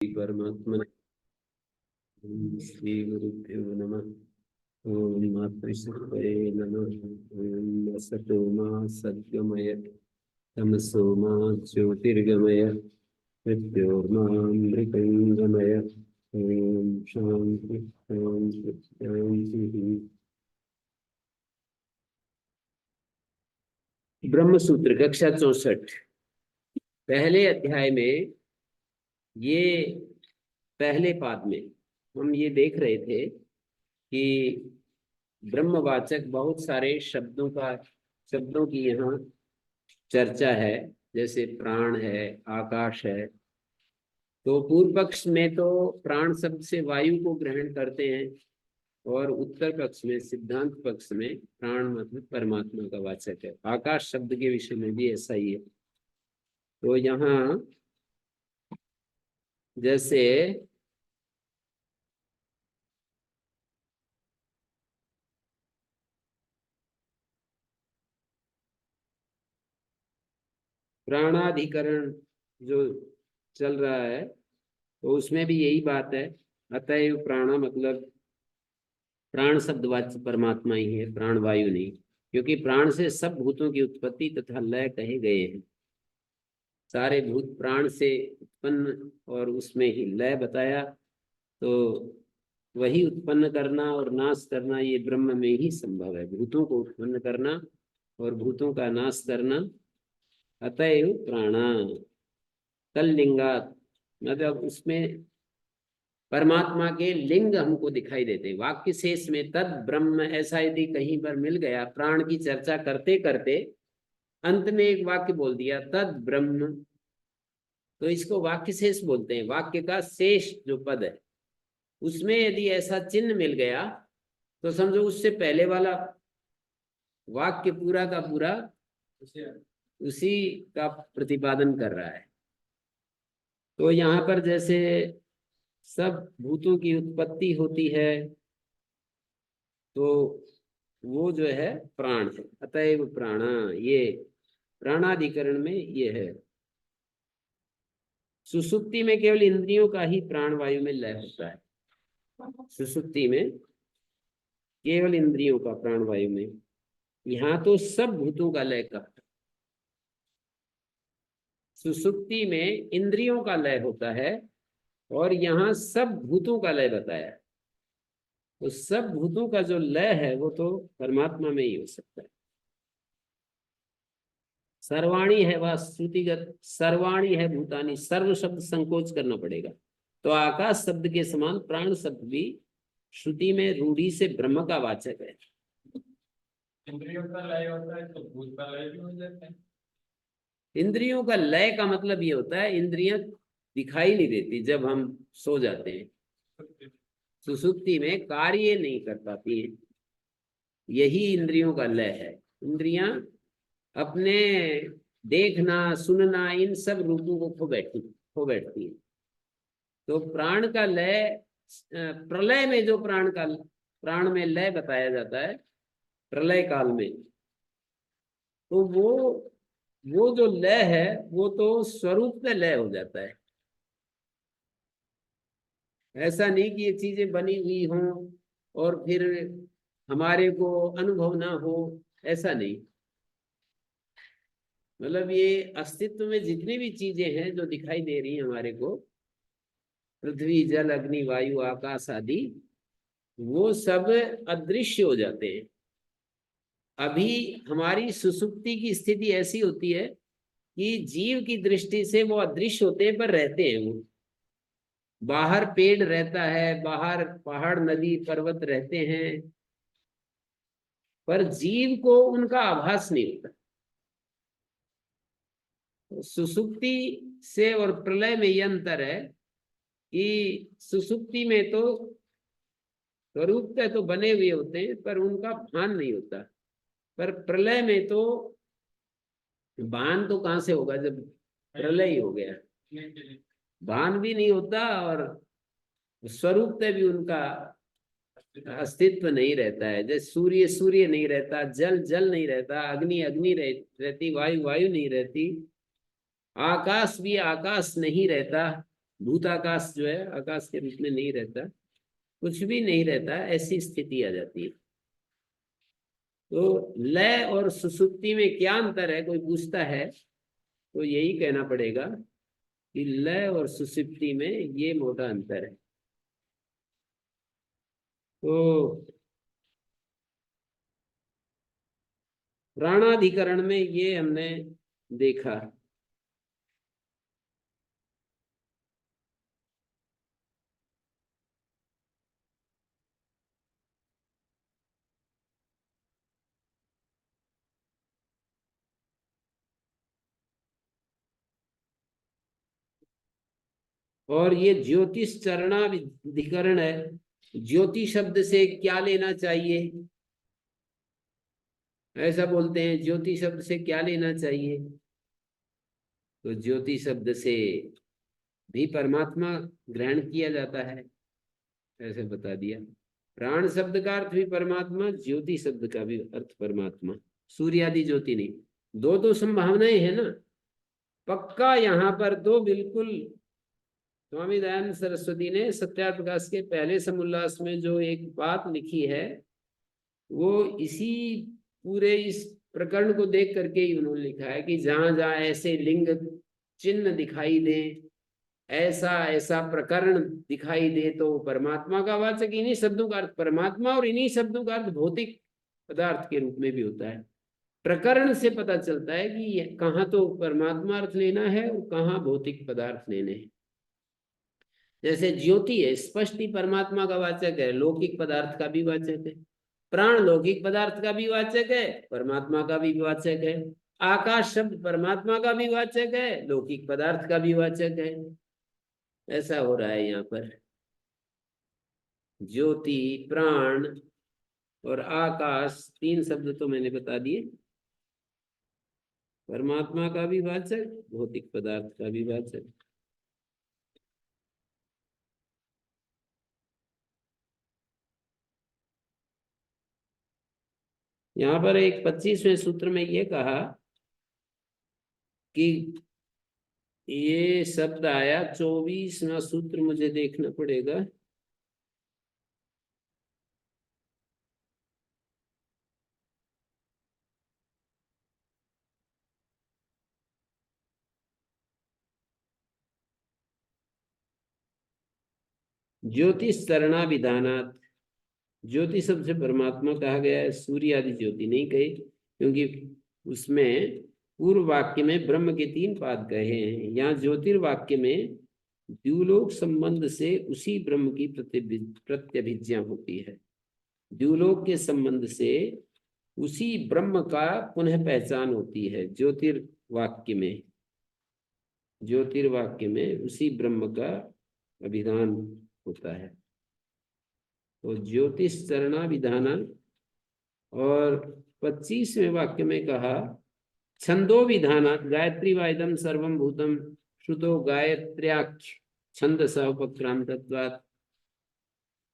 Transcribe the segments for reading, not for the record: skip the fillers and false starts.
परमात्मा श्री गुरुभ्यो नमः। ओम मातृश्री नमः। ओम असतो मा सद्गमय तमसो मा ज्योतिर्गमय मृत्योर्मामृतंगमय। ओम शांति शांति शांति। ब्रह्म सूत्र कक्षा 64 पहले अध्याय में ये पहले पाद में हम ये देख रहे थे कि ब्रह्मवाचक बहुत सारे शब्दों की यहाँ चर्चा है, जैसे प्राण है, आकाश है। तो पूर्व पक्ष में तो प्राण शब्द से वायु को ग्रहण करते हैं और उत्तर पक्ष में सिद्धांत पक्ष में प्राण मतलब परमात्मा का वाचक है। आकाश शब्द के विषय में भी ऐसा ही है। तो यहाँ जैसे प्राणाधिकरण जो चल रहा है तो उसमें भी यही बात है। अतएव प्राणा मतलब प्राण शब्दवाच्य परमात्मा ही है, प्राण वायु नहीं, क्योंकि प्राण से सब भूतों की उत्पत्ति तथा लय कहे गए हैं। सारे भूत प्राण से उत्पन्न और उसमें ही लय बताया। तो वही उत्पन्न करना और नाश करना ये ब्रह्म में ही संभव है, भूतों को उत्पन्न करना और भूतों का नाश करना। अतएव प्राणा कल लिंगात मतलब उसमें परमात्मा के लिंग हमको दिखाई देते। वाक्य शेष में तद ब्रह्म ऐसा यदि कहीं पर मिल गया, प्राण की चर्चा करते करते अंत में एक वाक्य बोल दिया तद ब्रह्म, तो इसको वाक्य शेष बोलते हैं। वाक्य का शेष जो पद है उसमें यदि ऐसा चिन्ह मिल गया तो समझो उससे पहले वाला वाक्य पूरा का पूरा उसी का प्रतिपादन कर रहा है। तो यहाँ पर जैसे सब भूतों की उत्पत्ति होती है तो वो जो है प्राण है। अतएव प्राणा, ये प्राणाधिकरण में ये है। सुसुप्ति में केवल इंद्रियों का ही प्राण वायु में लय होता है। सुसुप्ति में केवल इंद्रियों का प्राण वायु में, यहाँ तो सब भूतों का लय का। सुसुप्ति में इंद्रियों का लय होता है और यहाँ सब भूतों का लय बताया। तो सब भूतों का जो लय है वो तो परमात्मा में ही हो सकता है। सर्वाणी है वह श्रुतिगत, सर्वाणी है भूतानी, सर्व शब्द संकोच करना पड़ेगा। तो आकाश शब्द के समान प्राण शब्द भी श्रुति में रूढ़ी से ब्रह्म का वाचक है। इंद्रियों का लय होता है तो भूत का लय भी हो जाता है। इंद्रियों का लय का मतलब ये होता है इंद्रियां दिखाई नहीं देती जब हम सो जाते हैं। सुसुप्ति में कार्य नहीं कर पाती है, यही इंद्रियों का लय है। इंद्रियां अपने देखना सुनना इन सब रूपों को खो बैठती है। तो प्राण का लय प्रलय में जो प्राण में लय बताया जाता है प्रलय काल में, तो वो जो लय है वो तो स्वरूप में लय हो जाता है। ऐसा नहीं कि ये चीजें बनी हुई हों और फिर हमारे को अनुभव ना हो, ऐसा नहीं। मतलब ये अस्तित्व में जितनी भी चीजें हैं जो दिखाई दे रही हैं हमारे को, पृथ्वी जल अग्नि वायु आकाश आदि, वो सब अदृश्य हो जाते हैं। अभी हमारी सुसुप्ति की स्थिति ऐसी होती है कि जीव की दृष्टि से वो अदृश्य होते हैं पर रहते हैं। वो बाहर पेड़ रहता है, बाहर पहाड़ नदी पर्वत रहते हैं, पर जीव को उनका आभास नहीं होता। सुसुप्ति से और प्रलय में यह अंतर है कि सुसुप्ति में तो स्वरूपतः तो बने हुए होते हैं पर उनका भान नहीं होता, पर प्रलय में तो भान तो कहाँ से होगा जब प्रलय ही हो गया। भान भी नहीं होता और स्वरूपतः भी उनका अस्तित्व नहीं रहता है। जैसे सूर्य सूर्य नहीं रहता, जल जल नहीं रहता, अग्नि अग्नि रहती, वायु वायु नहीं रहती, आकाश भी आकाश नहीं रहता। भूताकाश जो है आकाश के रूप में नहीं रहता, कुछ भी नहीं रहता, ऐसी स्थिति आ जाती है। तो लय और सुसुप्ति में क्या अंतर है, कोई पूछता है तो यही कहना पड़ेगा कि लय और सुसुप्ति में ये मोटा अंतर है। तो प्राणाधिकरण में ये हमने देखा। और ये ज्योतिष चरणाधिकरण है। ज्योति शब्द से क्या लेना चाहिए, ऐसा बोलते हैं, ज्योति शब्द से क्या लेना चाहिए? तो ज्योति शब्द से भी परमात्मा ग्रहण किया जाता है, ऐसे बता दिया। प्राण शब्द का अर्थ भी परमात्मा, ज्योति शब्द का भी अर्थ परमात्मा, सूर्य आदि ज्योति नहीं। दो दो संभावनाएं है ना। पक्का यहाँ पर तो बिल्कुल स्वामी दयानंद सरस्वती ने सत्याप्रकाश के पहले समोल्लास में जो एक बात लिखी है, वो इसी पूरे इस प्रकरण को देख करके ही उन्होंने लिखा है कि जहां जहां ऐसे लिंग चिन्ह दिखाई दे, ऐसा ऐसा प्रकरण दिखाई दे, तो परमात्मा का वाचक इन्हीं शब्दों का अर्थ परमात्मा और इन्हीं शब्दों का अर्थ भौतिक पदार्थ के रूप में भी होता है। प्रकरण से पता चलता है कि कहाँ तो परमात्मा अर्थ लेना है और कहाँ भौतिक पदार्थ लेने हैं। जैसे ज्योति है, स्पष्ट ही परमात्मा का वाचक है, लौकिक पदार्थ का भी वाचक है। प्राण लौकिक पदार्थ का भी वाचक है, परमात्मा का भी वाचक है। आकाश शब्द परमात्मा का भी वाचक है, लौकिक पदार्थ का भी वाचक है। ऐसा हो रहा है यहाँ पर। ज्योति, प्राण और आकाश, तीन शब्द तो मैंने बता दिए। परमात्मा का भी वाचक, भौतिक पदार्थ का भी वाचक। यहाँ पर एक 25वें सूत्र में ये कहा कि ये शब्द आया, 24वां सूत्र मुझे देखना पड़ेगा। ज्योतिष शरणाभिधानात्, ज्योति शब्द से परमात्मा कहा गया है, सूर्य आदि ज्योति नहीं कही, क्योंकि उसमें पूर्व वाक्य में ब्रह्म के 3 पाद कहे हैं। यहाँ ज्योतिर्वाक्य में द्युलोक संबंध से उसी ब्रह्म की प्रत्यभिज्ञा होती है। द्युलोक के संबंध से उसी ब्रह्म का पुनः पहचान होती है ज्योतिर्वाक्य में। ज्योतिर्वाक्य में उसी ब्रह्म का अभिधान होता है। तो ज्योतिष चरणाभिधान। और 25वें वाक्य में कहा छंदो विधानात्, गायत्री वाइदम सर्वम भूतम श्रुतो गायत्र्याख्य छंद स उपक्रांतत्वात्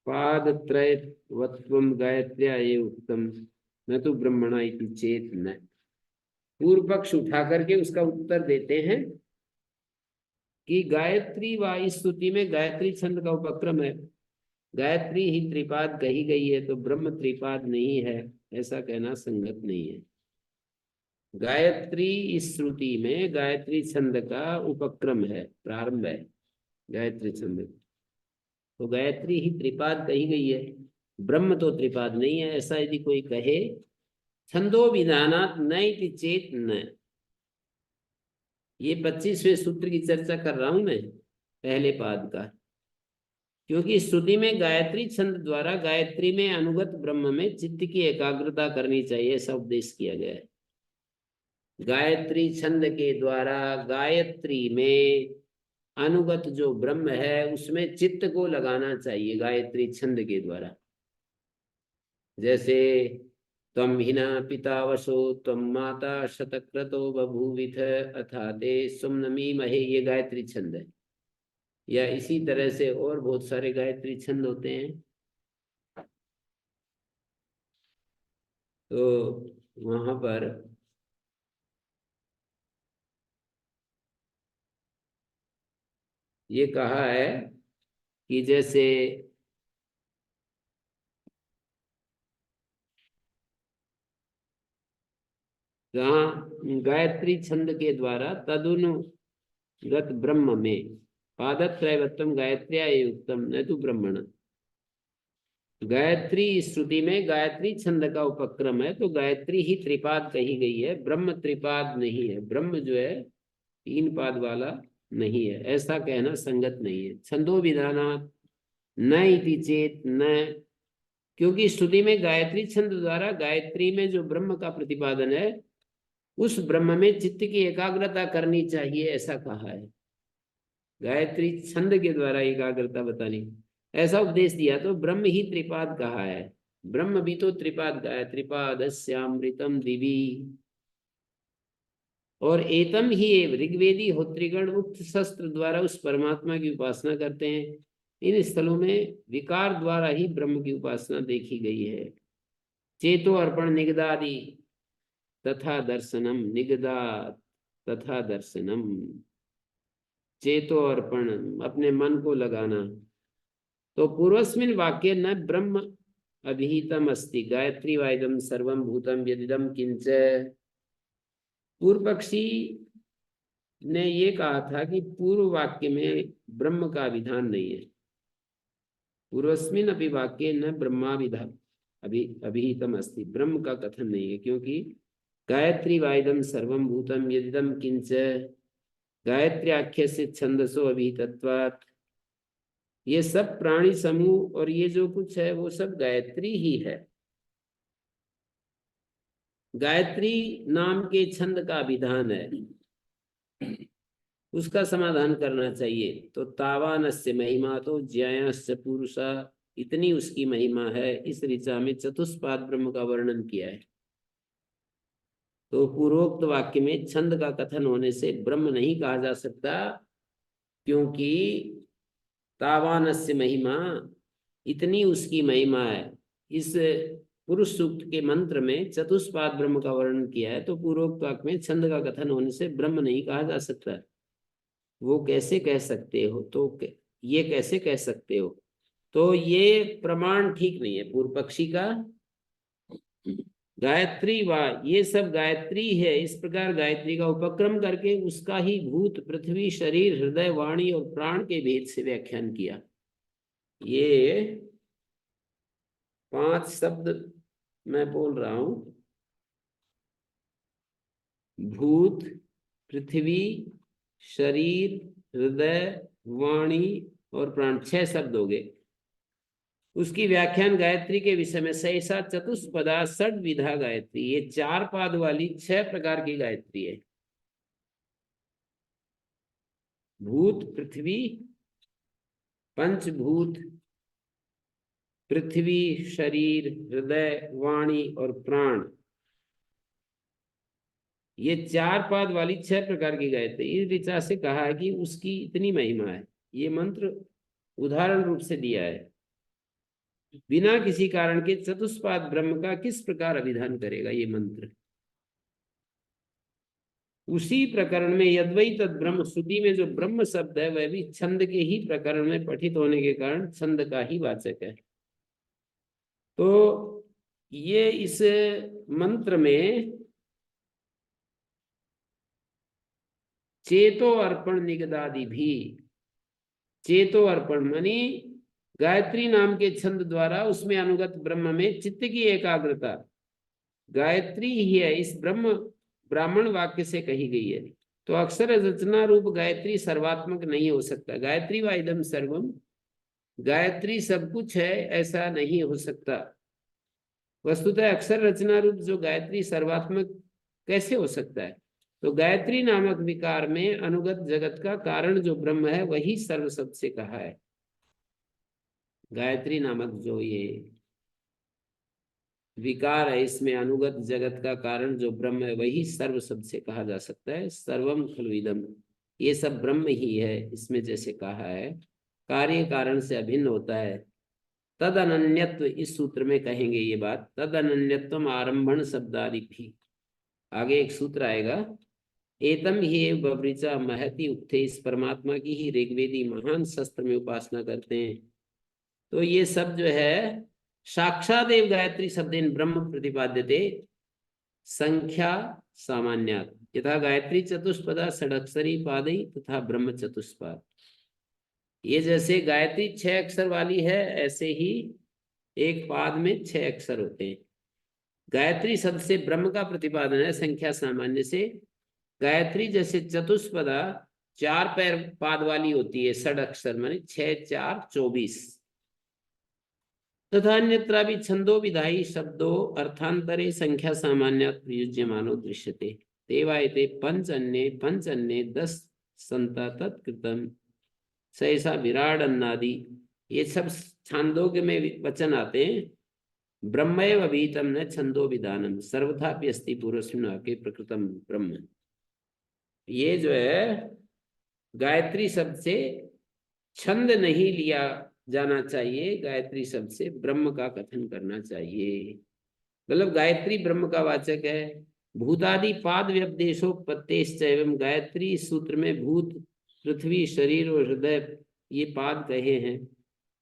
पादत्रयवत्वं गायत्र्या ये उत्तम न तो ब्रह्मणा इति चेत न। पूर्व पक्ष उठा करके उसका उत्तर देते हैं कि गायत्री व इस स्तुति में गायत्री छंद का उपक्रम है, गायत्री ही त्रिपाद कही गई है, तो ब्रह्म त्रिपाद नहीं है, ऐसा कहना संगत नहीं है। गायत्री इस श्रुति में गायत्री छंद का उपक्रम है, प्रारंभ है गायत्री छंद। तो गायत्री ही त्रिपाद कही गई है, ब्रह्म तो त्रिपाद नहीं है, ऐसा यदि कोई कहे। छंदो विधानात् न इति चेत न। ये 25वें सूत्र की चर्चा कर रहा हूं मैं, पहले पाद का। क्योंकि स्तुति में गायत्री छंद द्वारा गायत्री में अनुगत ब्रह्म में चित्त की एकाग्रता करनी चाहिए, ऐसा उपदेश किया गया है। गायत्री छंद के द्वारा गायत्री में अनुगत जो ब्रह्म है उसमें चित्त को लगाना चाहिए गायत्री छंद के द्वारा। जैसे त्वं हिना पिता वसो त्वं माता शतक्रतो बभूविथ अथा ते सुम्नमीमहे, ये गायत्री छंद है। या इसी तरह से और बहुत सारे गायत्री छंद होते हैं। तो वहां पर ये कहा है कि जैसे जहाँ गायत्री छंद के द्वारा तदनुगत ब्रह्म में पादत्रयवत्तम गायत्र्या युक्तम न तो ब्रह्मण। गायत्री श्रुति में गायत्री छंद का उपक्रम है, तो गायत्री ही त्रिपाद कही गई है, ब्रह्म त्रिपाद नहीं है। ब्रह्म जो है 3 पाद वाला नहीं है, ऐसा कहना संगत नहीं है। छंदो विधानात् न इति चेत न, क्योंकि श्रुति में गायत्री छंद द्वारा गायत्री में जो ब्रह्म का प्रतिपादन है, उस ब्रह्म में चित्त की एकाग्रता करनी चाहिए, ऐसा कहा है। गायत्री छंद के द्वारा एकाग्रता बतानी, ऐसा उपदेश दिया, तो ब्रह्म ही त्रिपाद कहा है। ब्रह्म भी तो त्रिपाद का है, त्रिपादस्यामृतम दिवी। और एतम ही एव ऋग्वेदी होत्रिगण उक्त शस्त्र द्वारा उस परमात्मा की उपासना करते हैं। इन स्थलों में विकार द्वारा ही ब्रह्म की उपासना देखी गई है। चेतो अर्पण निगदादि तथा दर्शनम, निगदा तथा दर्शनम। चेतो अर्पण, अपने मन को लगाना। तो पूर्वस्मिन वाक्य न ब्रह्म अभिहितम अस्ति गायत्री वाइदम सर्वम भूतम यदिदम किंच। पूर्व पक्षी ने ये कहा था कि पूर्व वाक्य में ब्रह्म का विधान नहीं है। पूर्वस्मिन अभी वाक्य न ब्रह्माविधा अभिहितम अस्ति, ब्रह्म का कथन नहीं है, क्योंकि गायत्री वाइदम सर्वम भूतम यदिदम किंच गायत्री आख्य से छंदसो अभिहितत्वात्। ये सब प्राणी समूह और ये जो कुछ है वो सब गायत्री ही है। गायत्री नाम के छंद का विधान है, उसका समाधान करना चाहिए। तो तावानस्य महिमा तो ज्यायश्च पुरुषा, इतनी उसकी महिमा है। इस ऋचा में चतुष्पाद ब्रह्म का वर्णन किया है। तो पूर्वोक्त वाक्य में छंद का कथन होने से ब्रह्म नहीं कहा जा सकता, क्योंकि तावानस्य महिमा, इतनी उसकी महिमा है। इस पुरुष सूक्त के मंत्र में चतुष्पाद ब्रह्म का वर्णन किया है, तो पूर्वोक्त वाक्य में छंद का कथन होने से ब्रह्म नहीं कहा जा सकता। वो कैसे कह सकते हो? तो ये कैसे कह सकते हो? तो ये प्रमाण ठीक नहीं है पूर्व पक्षी का। गायत्री वा, ये सब गायत्री है, इस प्रकार गायत्री का उपक्रम करके उसका ही भूत, पृथ्वी, शरीर, हृदय, वाणी और प्राण के भेद से व्याख्यान किया। ये 5 शब्द मैं बोल रहा हूं, भूत, पृथ्वी, शरीर, हृदय, वाणी और प्राण, 6 शब्द हो गए। उसकी व्याख्यान गायत्री के विषय में सहसा चतुष्पदा षड विधा गायत्री, ये 4 पाद वाली 6 प्रकार की गायत्री है। भूत, पृथ्वी, पंचभूत, पृथ्वी, शरीर, हृदय, वाणी और प्राण, ये 4 पाद वाली 6 प्रकार की गायत्री। इस ऋचा से कहा है कि उसकी इतनी महिमा है। ये मंत्र उदाहरण रूप से दिया है। बिना किसी कारण के चतुष्पाद ब्रह्म का किस प्रकार अभिधान करेगा ये मंत्र? उसी प्रकरण में यद्वै तद ब्रह्म, श्रुति में जो ब्रह्म शब्द है वह भी छंद के ही प्रकरण में पठित होने के कारण छंद का ही वाचक है। तो ये इस मंत्र में चेतो अर्पण निगदादि भी, चेतो अर्पण मानी गायत्री नाम के छंद द्वारा उसमें अनुगत ब्रह्म में चित्त की एकाग्रता गायत्री ही है, इस ब्रह्म ब्राह्मण वाक्य से कही गई है। तो अक्षर रचना रूप गायत्री सर्वात्मक नहीं हो सकता। गायत्री वा इदम सर्वम, गायत्री सब कुछ है ऐसा नहीं हो सकता। वस्तुतः अक्षर रचना रूप जो गायत्री सर्वात्मक कैसे हो सकता है? तो गायत्री नामक विकार में अनुगत जगत का कारण जो ब्रह्म है वही सर्व शब्द से कहा है। गायत्री नामक जो ये विकार है, इसमें अनुगत जगत का कारण जो ब्रह्म है वही सर्व शब्द से कहा जा सकता है। सर्वम खलु इदम, ये सब ब्रह्म ही है, इसमें जैसे कहा है कार्य कारण से अभिन्न होता है। तद अनन्यत्व, इस सूत्र में कहेंगे ये बात, तद अनन्यत्व आरंभण शब्दादि भी। आगे एक सूत्र आएगा, एतम ही बवृचा महति उक्थे, इस परमात्मा की ही ऋग्वेदी महान शस्त्र में उपासना करते हैं। तो ये सब जो है साक्षादेव गायत्री शब्देन ब्रह्म प्रतिपाद्यते संख्या सामान्यात्, यथा गायत्री चतुष्पदा षडक्षरी पादई तथा ब्रह्म चतुष्पाद। ये जैसे गायत्री 6 अक्षर वाली है, ऐसे ही एक पाद में 6 अक्षर होते हैं। गायत्री शब्द से ब्रह्म का प्रतिपादन है संख्या सामान्य से। गायत्री जैसे चतुष्पदा 4 पैर पाद वाली होती है, षड अक्षर माने 6 4 24। तथा अन्यत्र भी छंदो विधायी शब्दों अर्थांतरे संख्या सामान्यात् प्रयुज्यमानो दृश्यते। तेवायते पंच अन्ये 10 संता तत्कृतम सहसा विराट अन्नादि। ये सब छांदोग्य में वचन आते हैं। ब्रह्मैव वीतम न छंदो विधानम सर्वथापि अस्ति पूर्वस्मिन् वाक्ये प्रकृतम ब्रह्म। ये जो है गायत्री शब्द से छंद नहीं लिया जाना चाहिए, गायत्री शब्द से ब्रह्म का कथन करना चाहिए। मतलब गायत्री ब्रह्म का वाचक है। भूतादि पाद व्यपदेशोपत्तेश्च एवं गायत्री सूत्र में भूत पृथ्वी शरीर और हृदय ये पाद कहे हैं।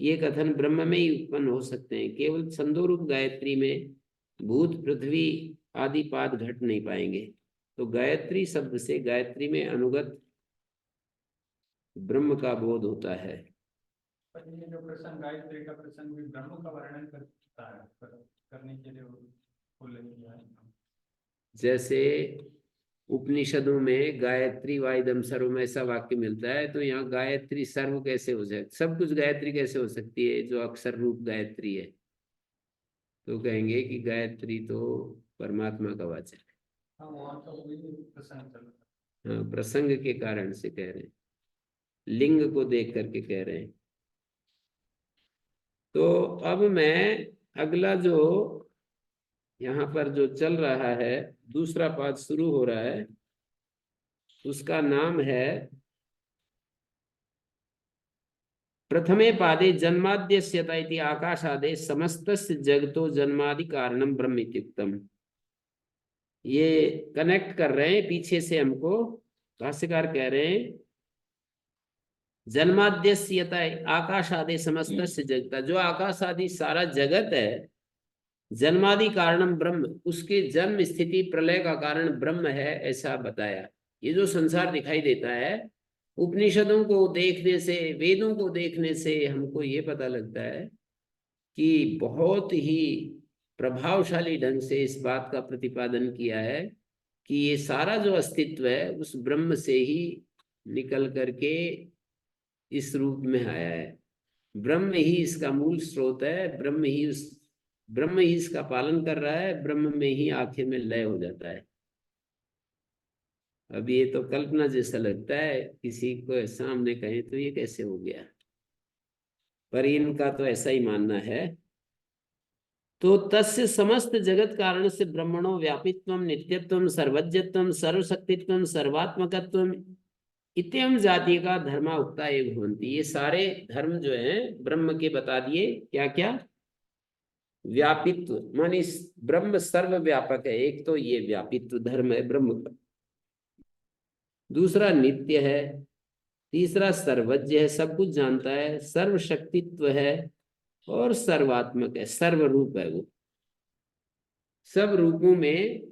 ये कथन ब्रह्म में ही उत्पन्न हो सकते हैं। केवल छंदोरूप गायत्री में भूत पृथ्वी आदि पाद घट नहीं पाएंगे। तो गायत्री शब्द से गायत्री में अनुगत ब्रह्म का बोध होता है। पर ये जो प्रसंग गायत्री का प्रसंग भी ब्रह्म का वर्णन करता है, करने के लिए उल्लेख किया है। जैसे उपनिषदों में गायत्री वाइदम सर्वम ऐसा वाक्य मिलता है, तो यहाँ गायत्री सर्व कैसे हो जाए, सब कुछ गायत्री कैसे हो सकती है जो अक्षर रूप गायत्री है। तो कहेंगे कि गायत्री तो परमात्मा का वाचक है। हाँ, वहाँ तो वही प्रसंग चल रहा है। हाँ, प्रसंग के कारण से कह रहे हैं, लिंग को देख करके कह रहे हैं। तो अब मैं अगला जो यहाँ पर जो चल रहा है, दूसरा पाद शुरू हो रहा है, उसका नाम है प्रथमे पादे जन्माद्यस्यत इति आकाशादे समस्तस्य जगतो जन्मादि कारणम ब्रह्म इत्युक्तम। ये कनेक्ट कर रहे हैं पीछे से, हमको भाष्यकार कह रहे हैं जन्माद्यस्यत आकाशादे समस्तस्य जगता, जो आकाश आदि सारा जगत है, जन्मादि कारणम ब्रह्म, उसके जन्म स्थिति प्रलय का कारण ब्रह्म है, ऐसा बताया। ये जो संसार दिखाई देता है, उपनिषदों को देखने से, वेदों को देखने से हमको ये पता लगता है कि बहुत ही प्रभावशाली ढंग से इस बात का प्रतिपादन किया है कि ये सारा जो अस्तित्व है उस ब्रह्म से ही निकल करके इस रूप में आया है। ब्रह्म ही इसका मूल स्रोत है, ब्रह्म ही इसका पालन कर रहा है, ब्रह्म में ही आखिर में लय हो जाता है। अब ये तो कल्पना जैसा लगता है, किसी को सामने कहें तो ये कैसे हो गया, पर इनका तो ऐसा ही मानना है। तो तस्य समस्त जगत कारण से ब्रह्मणो व्यापित्वम नित्यत्वम सर्वज्ञत्वम सर्वशक्तित्वम सर्वात्मकत्वम इत्यम जाति का धर्मा उक्ता एक भवंती। ये सारे धर्म जो हैं ब्रह्म के बता दिए। क्या क्या? व्यापित्व माने ब्रह्म सर्वव्यापक है, एक तो ये व्यापित्व धर्म है ब्रह्म का। दूसरा नित्य है, तीसरा सर्वज्ञ है, सब कुछ जानता है, सर्वशक्तित्व है और सर्वात्मक है, सर्वरूप है, वो सब रूपों में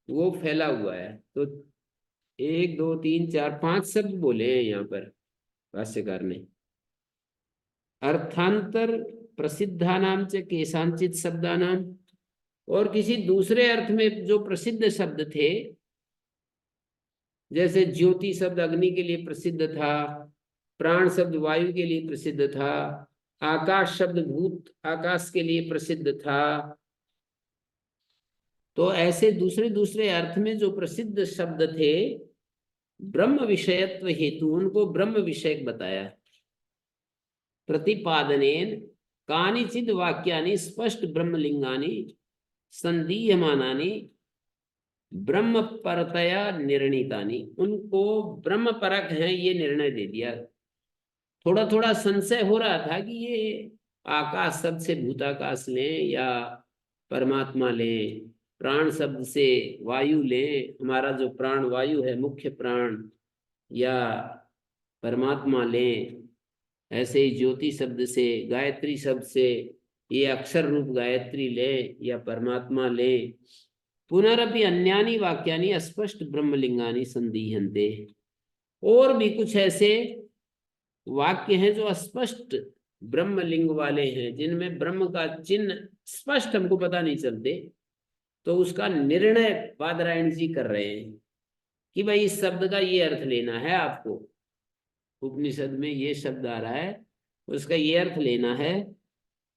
वो फैला हुआ है। तो 1 2 3 4 5 शब्द बोले हैं यहाँ पर भाष्यकार ने। अर्थांतर प्रसिद्धानाम च केशांचित शब्दानाम, और किसी दूसरे अर्थ में जो प्रसिद्ध शब्द थे, जैसे ज्योति शब्द अग्नि के लिए प्रसिद्ध था, प्राण शब्द वायु के लिए प्रसिद्ध था, आकाश शब्द भूत आकाश के लिए प्रसिद्ध था। तो ऐसे दूसरे दूसरे अर्थ में जो प्रसिद्ध शब्द थे, ब्रह्म विषयत्व हेतु उनको ब्रह्म विषयक बताया। प्रतिपादनेन कानिचिद वाक्यानि स्पष्ट ब्रह्मलिंगानि संदीयमानानि ब्रह्म परतया निर्णीतानि, उनको ब्रह्म परक है ये निर्णय दे दिया। थोड़ा थोड़ा संशय हो रहा था कि ये आकाश शब्द से भूताकाश लें या परमात्मा लें, प्राण शब्द से वायु लें, हमारा जो प्राण वायु है, मुख्य प्राण, या परमात्मा लें, ऐसे ही ज्योति शब्द से, गायत्री शब्द से ये अक्षर रूप गायत्री ले या परमात्मा ले। पुनरपि अन्यानि वाक्यानि अस्पष्ट ब्रह्मलिंगानि संदीहन्ते, और भी कुछ ऐसे वाक्य हैं जो अस्पष्ट ब्रह्मलिंग वाले हैं, जिनमें ब्रह्म का चिन्ह स्पष्ट हमको पता नहीं चलते, तो उसका निर्णय बादरायण जी कर रहे हैं कि भाई इस शब्द का ये अर्थ लेना है आपको। उपनिषद में ये शब्द आ रहा है, उसका ये अर्थ लेना है।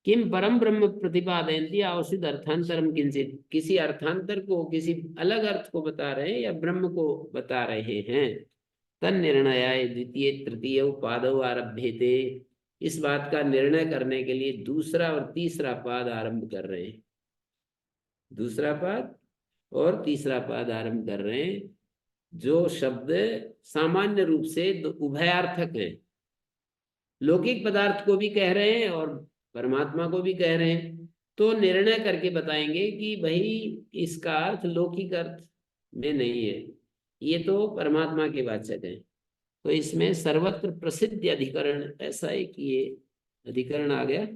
किम परम ब्रह्म प्रतिपादयन्ति आवसित अर्थांतरम किंचित, किसी अर्थांतर को, किसी अलग अर्थ को बता रहे हैं या ब्रह्म को बता रहे हैं। तन निर्णयाय द्वितीय तृतीय पादौ आरभ्यते, इस बात का निर्णय करने के लिए दूसरा और तीसरा पाद आरंभ कर रहे हैं। दूसरा पाद और तीसरा पाद आरंभ कर रहे हैं, जो शब्द सामान्य रूप से उभयार्थक हैं। लौकिक पदार्थ को भी कह रहे हैं और परमात्मा को भी कह रहे हैं, तो निर्णय करके बताएंगे कि भाई इसका अर्थ लौकिक अर्थ में नहीं है, ये तो परमात्मा के वाचक है। तो इसमें सर्वत्र प्रसिद्ध अधिकरण ऐसा है कि ये अधिकरण आ गया,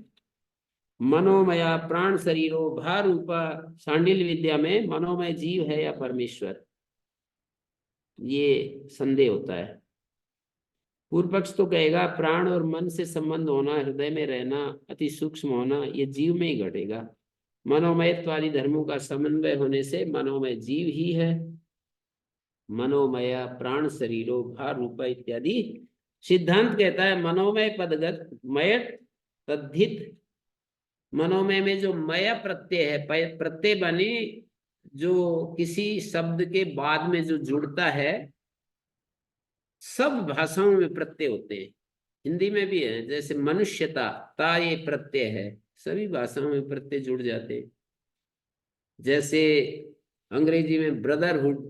मनोमया प्राण शरीरो भा रूपा। सांडिल्य विद्या में मनोमय जीव है या परमेश्वर, ये संदेह होता है। पूर्व पक्ष तो कहेगा प्राण और मन से संबंध होना, हृदय में रहना, अति सूक्ष्म होना, ये जीव में ही घटेगा। मनोमयत्वादि धर्मों का समन्वय होने से मनोमय जीव ही है। मनोमय प्राण शरीरो भार रूप इत्यादि सिद्धांत कहता है मनोमय पदगत मय तद्धित। मनोमय में जो मय प्रत्यय है, प्रत्यय बने जो किसी शब्द के बाद में जो जुड़ता है, सब भाषाओं में प्रत्यय होते हैं, हिंदी में भी है। जैसे मनुष्यता, ता ये प्रत्यय है, सभी भाषाओं में प्रत्यय जुड़ जाते हैं। जैसे अंग्रेजी में ब्रदरहुड,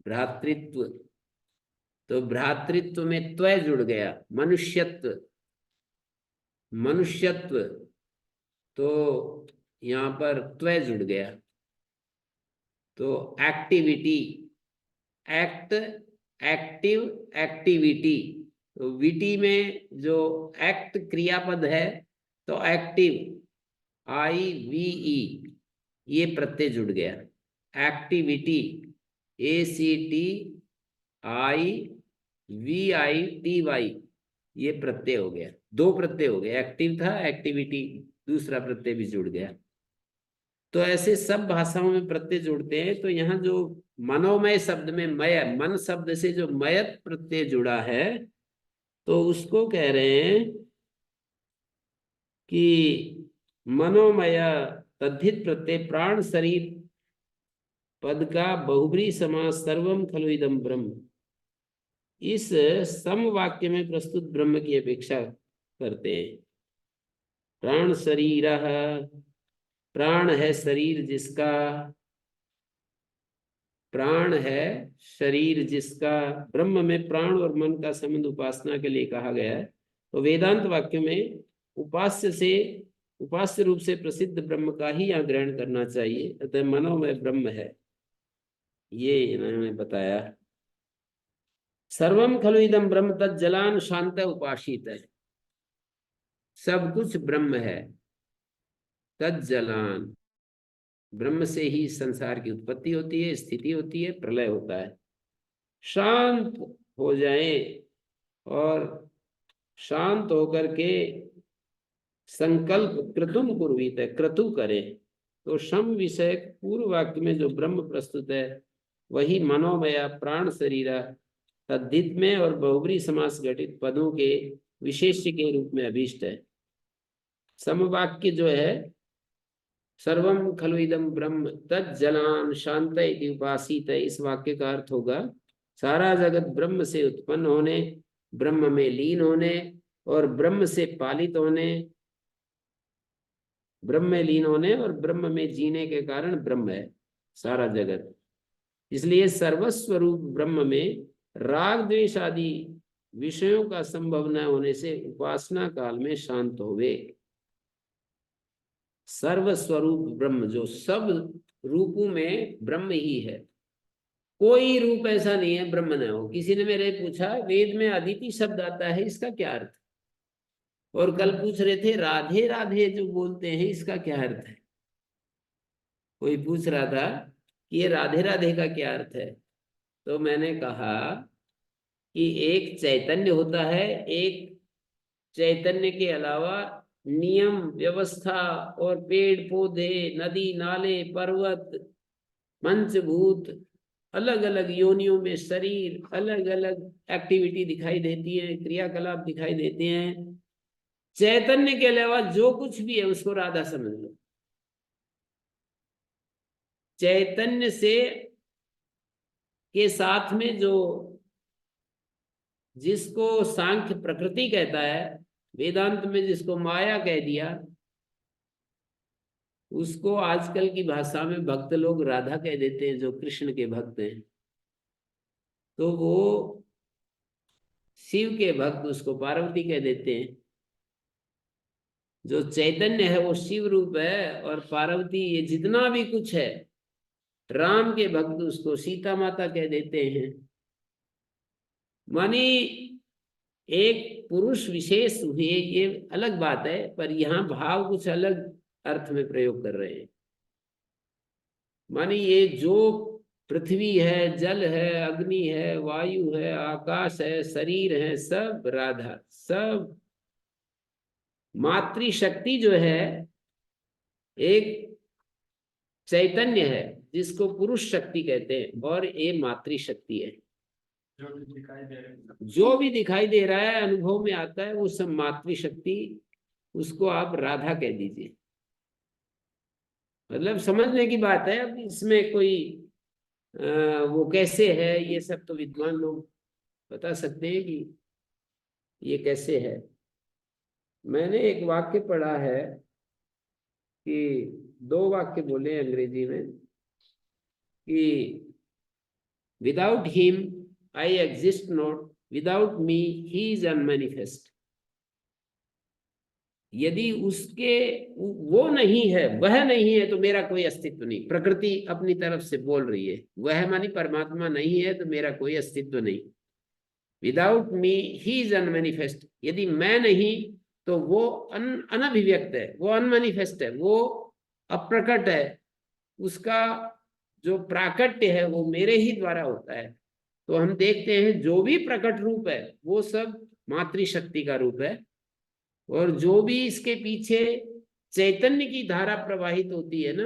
भ्रातृत्व, तो भ्रातृत्व में त्वय जुड़ गया। मनुष्यत्व, मनुष्यत्व, तो यहाँ पर त्वय जुड़ गया। तो एक्टिविटी, एक्ट, एक्टिव, एक्टिविटी, तो वीटी में जो एक्ट क्रियापद है तो एक्टिव, IVE, ये प्रत्यय जुड़ गया। एक्टिविटी, ACTIVITY, ये प्रत्यय हो गया। दो प्रत्यय हो गए, एक्टिव था, एक्टिविटी, दूसरा प्रत्यय भी जुड़ गया। तो ऐसे सब भाषाओं में प्रत्यय जुड़ते हैं। तो यहाँ जो मनोमय शब्द में मय, मन शब्द से जो मयत प्रत्यय जुड़ा है, तो उसको कह रहे हैं कि मनोमय तद्धित प्रत्यय प्राण शरीर पद का बहुब्री समास सर्वम खलु इदं ब्रह्म, इस सम वाक्य में प्रस्तुत ब्रह्म की अपेक्षा करते हैं। प्राण शरीर, प्राण है शरीर जिसका, प्राण है शरीर जिसका। ब्रह्म में प्राण और मन का संबंध उपासना के लिए कहा गया है। तो वेदांत वाक्य में उपास्य से, उपास्य रूप से प्रसिद्ध ब्रह्म का ही यहाँ ग्रहण करना चाहिए। अतः मनोमय ब्रह्म है, ये इन्होंने बताया। सर्वम खलु इदं ब्रह्म तज्जलान शांत उपासित है, सब कुछ ब्रह्म है। तज्जलान, ब्रह्म से ही संसार की उत्पत्ति होती है, स्थिति होती है, प्रलय होता है। शांत हो जाए और शांत होकर के संकल्प क्रतुम कुर्वीत है, क्रतु करे। तो शम विषय पूर्व वाक्य में जो ब्रह्म प्रस्तुत है वही मनोमय प्राण शरीरा तद्धित में और बहुब्री समास घटित पदों के विशेष्य के रूप में अभीष्ट है। समवाक्य जो है सर्वम खलु इदं ब्रह्म तज्जलान शांत इति उपासित, इस वाक्य का अर्थ होगा सारा जगत ब्रह्म से उत्पन्न होने, ब्रह्म में लीन होने और ब्रह्म से पालित होने, ब्रह्म में लीन होने और ब्रह्म में जीने के कारण ब्रह्म है सारा जगत। इसलिए सर्वस्वरूप ब्रह्म में राग द्वेष आदि विषयों का संभव न होने से उपासना काल में शांत होवे। सर्वस्वरूप ब्रह्म, जो सब रूपों में ब्रह्म ही है, कोई रूप ऐसा नहीं है ब्रह्म न हो। किसी ने मेरे पूछा वेद में अदिति शब्द आता है, इसका क्या अर्थ? और कल पूछ रहे थे राधे राधे जो बोलते हैं इसका क्या अर्थ है। कोई पूछ रहा था कि ये राधे राधे का क्या अर्थ है। तो मैंने कहा कि एक चैतन्य होता है, एक चैतन्य के अलावा नियम व्यवस्था और पेड़ पौधे, नदी नाले, पर्वत, पंचभूत, अलग अलग योनियों में शरीर, अलग अलग एक्टिविटी दिखाई देती है, क्रियाकलाप दिखाई देते हैं। चैतन्य के अलावा जो कुछ भी है उसको राधा समझ लो। चैतन्य से के साथ में जो, जिसको सांख्य प्रकृति कहता है, वेदांत में जिसको माया कह दिया, उसको आजकल की भाषा में भक्त लोग राधा कह देते हैं, जो कृष्ण के भक्त हैं। तो वो शिव के भक्त उसको पार्वती कह देते हैं। जो चैतन्य है वो शिव रूप है, और पार्वती ये जितना भी कुछ है, राम के भक्त उसको सीता माता कह देते हैं। मानी एक पुरुष विशेष हुए, ये अलग बात है, पर यहाँ भाव कुछ अलग अर्थ में प्रयोग कर रहे हैं। मानी ये जो पृथ्वी है, जल है, अग्नि है, वायु है, आकाश है, शरीर है, सब राधा, सब मातृशक्ति जो है, एक चैतन्य है जिसको पुरुष शक्ति कहते हैं, और ये मातृशक्ति है। जो भी दिखाई दे रहे हैं, जो भी दिखाई दे रहा है, अनुभव में आता है, वो सब मातृशक्ति, उसको आप राधा कह दीजिए। मतलब समझने की बात है। अब इसमें कोई वो कैसे है, ये सब तो विद्वान लोग बता सकते हैं कि ये कैसे है। मैंने एक वाक्य पढ़ा है कि दो वाक्य बोले अंग्रेजी में कि without him I exist not, without me he is unmanifest. यदि उसके वो नहीं है, वह नहीं है, तो मेरा कोई अस्तित्व नहीं। प्रकृति अपनी तरफ से बोल रही है, वह मानी परमात्मा नहीं है तो मेरा कोई अस्तित्व नहीं। Without me he is unmanifest. यदि मैं नहीं तो वो अनभिव्यक्त है, वो अनमैनिफेस्ट है, वो अप्रकट है। उसका जो प्राकट्य है वो मेरे ही द्वारा होता है। तो हम देखते हैं जो भी प्रकट रूप है वो सब मातृशक्ति का रूप है, और जो भी इसके पीछे चैतन्य की धारा प्रवाहित होती है ना,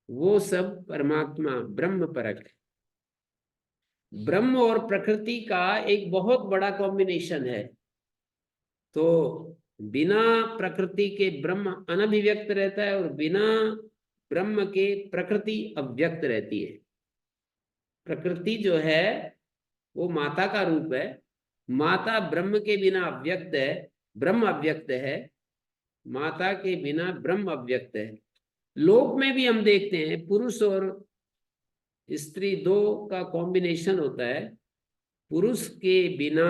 वो सब परमात्मा ब्रह्म परक है। ब्रह्म और प्रकृति का एक बहुत बड़ा कॉम्बिनेशन है। तो बिना प्रकृति के ब्रह्म अनभिव्यक्त रहता है, और बिना ब्रह्म के प्रकृति अव्यक्त रहती है। प्रकृति जो है वो माता का रूप है। माता ब्रह्म के बिना अव्यक्त है, ब्रह्म अव्यक्त है। माता के बिना ब्रह्म अव्यक्त है। लोक में भी हम देखते हैं पुरुष और स्त्री दो का कॉम्बिनेशन होता है। पुरुष के बिना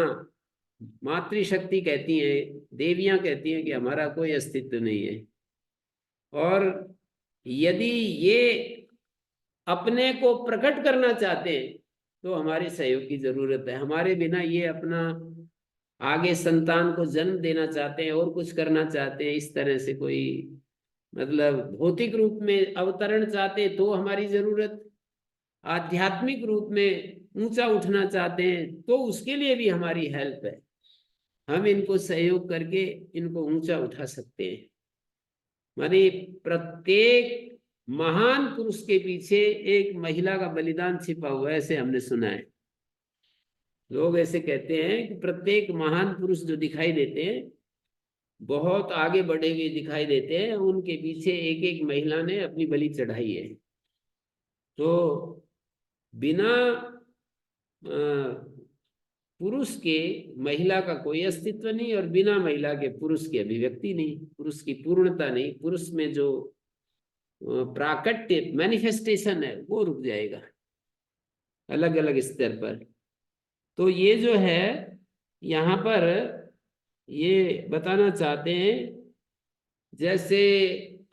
मातृशक्ति कहती है, देवियां कहती हैं कि हमारा कोई अस्तित्व नहीं है। और यदि ये अपने को प्रकट करना चाहते हैं तो हमारे सहयोग की जरूरत है। हमारे बिना ये अपना आगे संतान को जन्म देना चाहते हैं और कुछ करना चाहते हैं, इस तरह से कोई मतलब भौतिक रूप में अवतरण चाहते हैं तो हमारी जरूरत, आध्यात्मिक रूप में ऊंचा उठना चाहते हैं तो उसके लिए भी हमारी हेल्प है। हम इनको सहयोग करके इनको ऊंचा उठा सकते हैं। माने प्रत्येक महान पुरुष के पीछे एक महिला का बलिदान छिपा हुआ है, ऐसे हमने सुना है। लोग ऐसे कहते हैं कि प्रत्येक महान पुरुष जो दिखाई देते हैं, बहुत आगे बढ़े हुए दिखाई देते हैं, उनके पीछे एक एक महिला ने अपनी बलि चढ़ाई है। तो बिना पुरुष के महिला का कोई अस्तित्व नहीं, और बिना महिला के पुरुष की अभिव्यक्ति नहीं, पुरुष की पूर्णता नहीं। पुरुष में जो प्राकट्य मैनिफेस्टेशन है वो रुक जाएगा अलग अलग स्तर पर। तो ये जो है यहाँ पर ये बताना चाहते हैं जैसे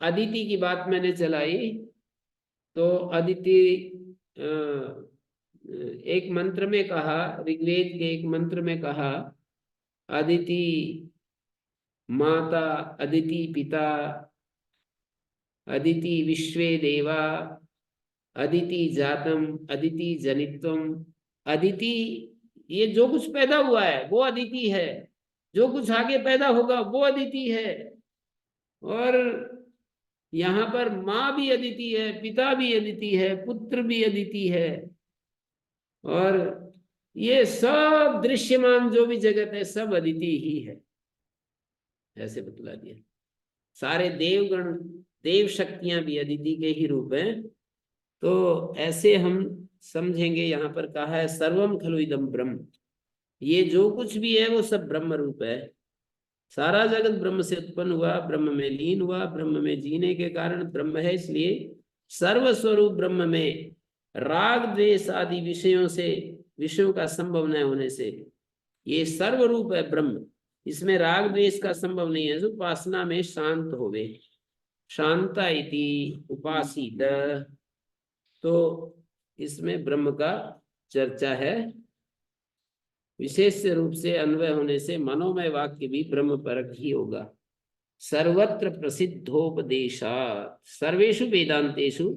अदिति की बात मैंने चलाई, तो अदिति एक मंत्र में कहा, ऋग्वेद के एक मंत्र में कहा, अदिति माता, अदिति पिता, अदिति विश्वे देवा, अदिति जातम, अदिति जनित्वम। अदिति, ये जो कुछ पैदा हुआ है वो अदिति है, जो कुछ आगे पैदा होगा वो अदिति है। और यहाँ पर माँ भी अदिति है, पिता भी अदिति है, पुत्र भी अदिति है। और ये सब दृश्यमान जो भी जगत है सब अदिति ही है, ऐसे बतला दिया। सारे देवगण, देव शक्तियां भी अदिति के ही रूप हैं। तो ऐसे हम समझेंगे, यहाँ पर कहा है सर्वम खलु इदम ब्रह्म, ये जो कुछ भी है वो सब ब्रह्म रूप है। सारा जगत ब्रह्म से उत्पन्न हुआ, ब्रह्म में लीन हुआ, ब्रह्म में जीने के कारण ब्रह्म है। इसलिए सर्वस्वरूप ब्रह्म में राग द्वेष आदि विषयों से, विषयों का संभव न होने से ये सर्वरूप है ब्रह्म। इसमें राग द्वेष का संभव नहीं है। जो उपासना में शांत होवे, शांता इति उपासित, तो इसमें ब्रह्म का चर्चा है। विशेष रूप से अन्वय होने से मनोमय वाक्य भी ब्रह्म परक ही होगा। सर्वत्र प्रसिद्धोपदेशात्, सर्वेषु वेदांतेषु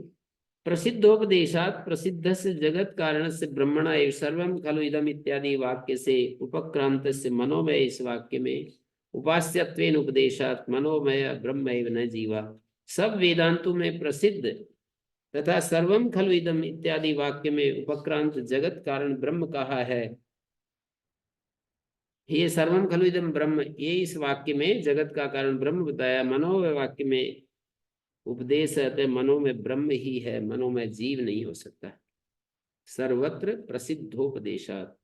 प्रसिद्धोपदेशात्, प्रसिद्ध से जगत कारण से ब्रह्मणा एव सर्वम खलु इदम इत्यादि वाक्य से उपक्रांत से मनोमय, इस वाक्य में उपास्यत्वेन उपदेशात् मनोमय ब्रह्म एव न जीवा। सब वेदांतों में प्रसिद्ध तथा सर्वम खलु इदम इत्यादि वाक्य में उपक्रांत जगत कारण ब्रह्म कहा है। ये सर्वम खलु इदम ब्रह्म, ये इस वाक्य में जगत का कारण ब्रह्म बताया। मनोमय वाक्य में उपदेश है, मनो में ब्रह्म ही है, मनो में जीव नहीं हो सकता। सर्वत्र प्रसिद्धोपदेशात्,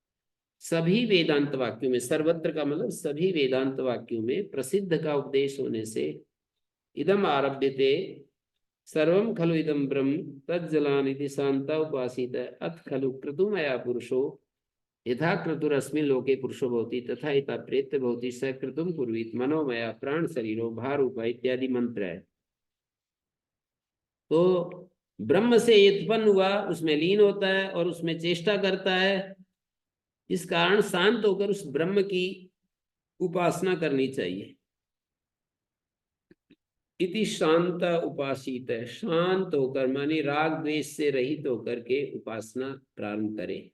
सभी वेदांत वाक्यों में, सर्वत्र का मतलब सभी वेदांत वाक्यों में प्रसिद्ध का उपदेश होने से इदम आरभ्यते सर्वम खलु इदम ब्रह्म तज्जलानिति शांता उपासित अथ खलु क्रतुमया पुरुषो यथा क्रतुरस्मिन् लोके पुरुषो भवति तथा इता प्रेत्य भवति स क्रतुम कुर्वीत मनोमया प्राण शरीरो भारूपा इत्यादि मंत्र है। तो ब्रह्म से उत्पन्न हुआ, उसमें लीन होता है और उसमें चेष्टा करता है। इस कारण शांत होकर उस ब्रह्म की उपासना करनी चाहिए। इति शांत उपासित है, शांत होकर मानी राग द्वेष से रहित होकर के उपासना प्रारंभ करे।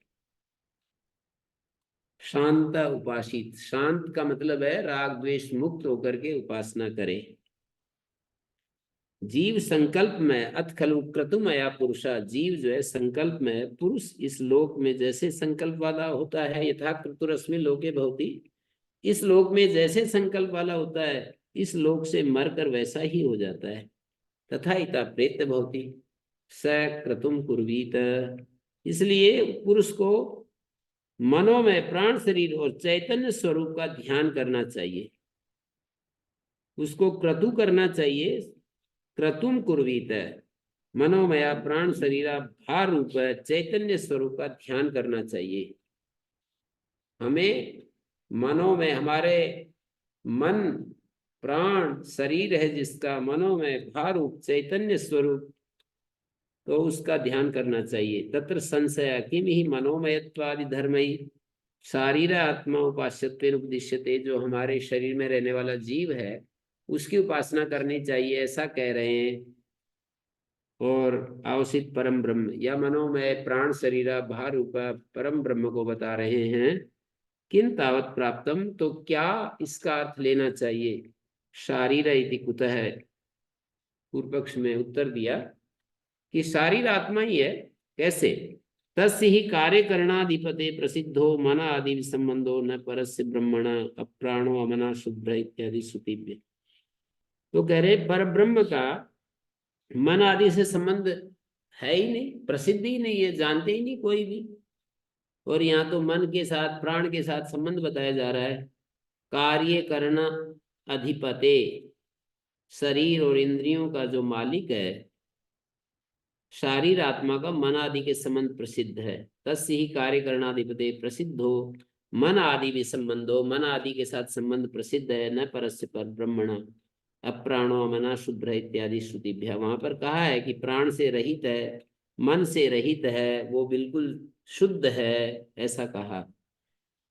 शांत उपासित, शांत का मतलब है राग द्वेष मुक्त होकर के उपासना करे। जीव संकल्प में अथ खलु क्रतुमया पुरुषा, जीव जो है संकल्प में, पुरुष इस लोक में जैसे संकल्प वाला होता है, यथा क्रतुरस्मिन् लोके भवति, इस लोक में जैसे संकल्प वाला होता है, इस लोक से मरकर वैसा ही हो जाता है। तथा इता प्रेत्य भवति स क्रतुम कुर्वीत, इसलिए पुरुष को मनोमय प्राण शरीर और चैतन्य स्वरूप का ध्यान करना चाहिए, उसको क्रतु करना चाहिए। क्रतुम कुर्वीत, मनोमया प्राण शरीरा भार रूप चैतन्य स्वरूप का ध्यान करना चाहिए। हमें मनोमय, हमारे मन प्राण शरीर है जिसका, मनोमय भार रूप चैतन्य स्वरूप, तो उसका ध्यान करना चाहिए। तत्र संशय किम ही मनोमयत्वादि धर्मई शारीर आत्मा उपास्यत्वेन उपदिश्यते, जो हमारे शरीर में रहने वाला जीव है उसकी उपासना करनी चाहिए, ऐसा कह रहे हैं। और अवसित परम ब्रह्म या मनोमय प्राण शरीरा भार रूपा परम ब्रह्म को बता रहे हैं। किन तावत प्राप्तम, तो क्या इसका अर्थ लेना चाहिए। शारीर इति कुतः है, पूर्व पक्ष में उत्तर दिया कि शारीर आत्मा ही है। कैसे, तस्य ही कार्य करणाधिपते प्रसिद्धो मन आदि संबंधो न परस्य ब्रह्मण अप्राणो अमना शुभ्र इत्यादि श्रुति। तो कह रहे पर ब्रह्म का मन आदि से संबंध है ही नहीं, प्रसिद्ध ही नहीं है, जानते ही नहीं कोई भी। और यहाँ तो मन के साथ, प्राण के साथ संबंध बताया जा रहा है। कार्य करना अधिपते, शरीर और इंद्रियों का जो मालिक है, शारीर आत्मा का मन आदि के संबंध प्रसिद्ध है। तस्य ही कार्य करणाधिपते प्रसिद्धो मन आदि भी संबंधो, मन आदि के साथ संबंध प्रसिद्ध है। न परस्य पर ब्रह्मण, अप्राणो मना शुद्ध इत्यादि श्रुतिभ्या, वहां पर कहा है कि प्राण से रहित है, मन से रहित है, वो बिल्कुल शुद्ध है, ऐसा कहा।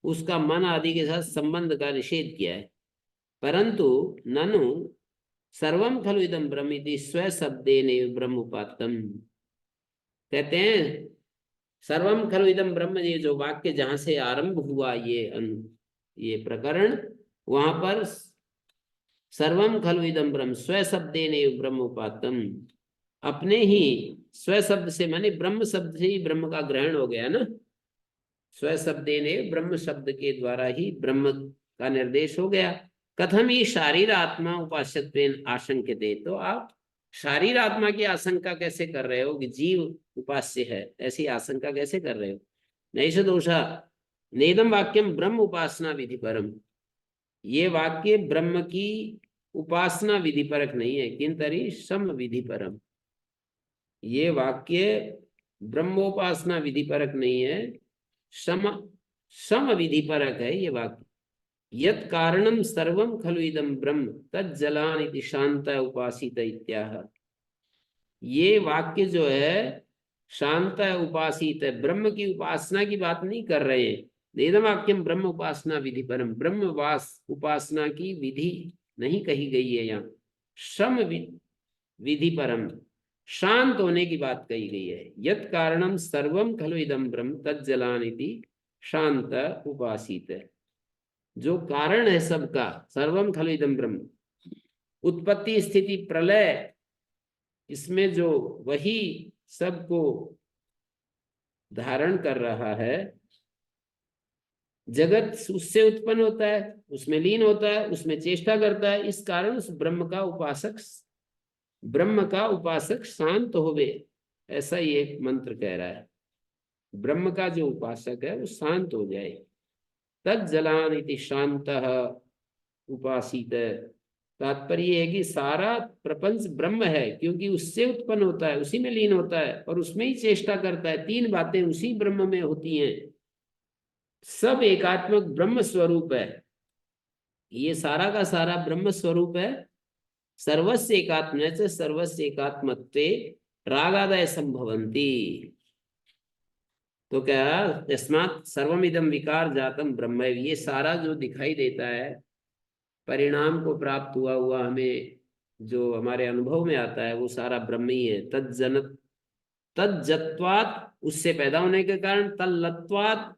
उसका मन आदि के साथ संबंध का निषेध किया है। परंतु ननु सर्वम खलु इदम ब्रह्म इति स्व शब्देन ब्रह्म उपात्तम, कहते हैं सर्वम खलु इदम ब्रह्म, ये जो वाक्य जहां से आरंभ हुआ ये प्रकरण, वहां पर सर्वम खलु इदम ब्रह्म स्व शब्देन ब्रह्म उपात्तम, अपने ही स्व शब्द से, माने ब्रह्म शब्द से ही ब्रह्म का ग्रहण हो गया ना। स्व शब्देन ब्रह्म शब्द के द्वारा ही ब्रह्म का निर्देश हो गया। कथम ही शारीर आत्मा उपास्यत्वेन आशंक्यते, तो आप शारीर आत्मा की आशंका कैसे कर रहे हो कि जीव उपास्य है, ऐसी आशंका कैसे कर रहे हो। नैष दोषा नेदम वाक्यम ब्रह्म उपासना विधि परम, ये वाक्य ब्रह्म की उपासना विधि परक नहीं है, किंतरी सम विधि परम, ये वाक्य ब्रह्मोपासना विधि परक नहीं है, सम सम विधि परक है ये वाक्य। यत् कारणम सर्वम खलु इदम ब्रह्म तज्जलान इति शांत उपासित इत्याह, ये वाक्य जो है शांत उपासित है, ब्रह्म की उपासना की बात नहीं कर रहे हैं। वेदम वाक्यम ब्रह्म उपासना विधि परम, ब्रह्म उपासना की विधि नहीं कही गई है यहाँ, सम विधि परम, शांत होने की बात कही गई है। यत् कारणम सर्वम खलु इदम ब्रह्म तज्जलान इति शांत उपासित, जो कारण है सबका, सर्वम खलु इदम ब्रह्म, उत्पत्ति स्थिति प्रलय, इसमें जो वही सबको धारण कर रहा है, जगत उससे उत्पन्न होता है, उसमें लीन होता है, उसमें चेष्टा करता है, इस कारण उस ब्रह्म का उपासक शांत होवे, ऐसा ये एक मंत्र कह रहा है। ब्रह्म का जो उपासक है वो शांत हो जाए। तज्जलान इति शांतः उपासित, तात्पर्य है कि सारा प्रपंच ब्रह्म है, क्योंकि उससे उत्पन्न होता है, उसी में लीन होता है और उसमें ही चेष्टा करता है, तीन बातें उसी ब्रह्म में होती हैं, सब एकात्मक ब्रह्म स्वरूप है, ये सारा का सारा ब्रह्म स्वरूप है। सर्वस्य एकात्म से सर्वस्य एकात्मत्वे रागादय संभवंती, तो क्या तस्मात् सर्वमिदम विकार जातम ब्रह्म, ये सारा जो दिखाई देता है, परिणाम को प्राप्त हुआ हुआ हमें जो हमारे अनुभव में आता है, वो सारा ब्रह्म ही है। तज्जत्वात्, उससे पैदा होने के कारण, तल्लत्वात्,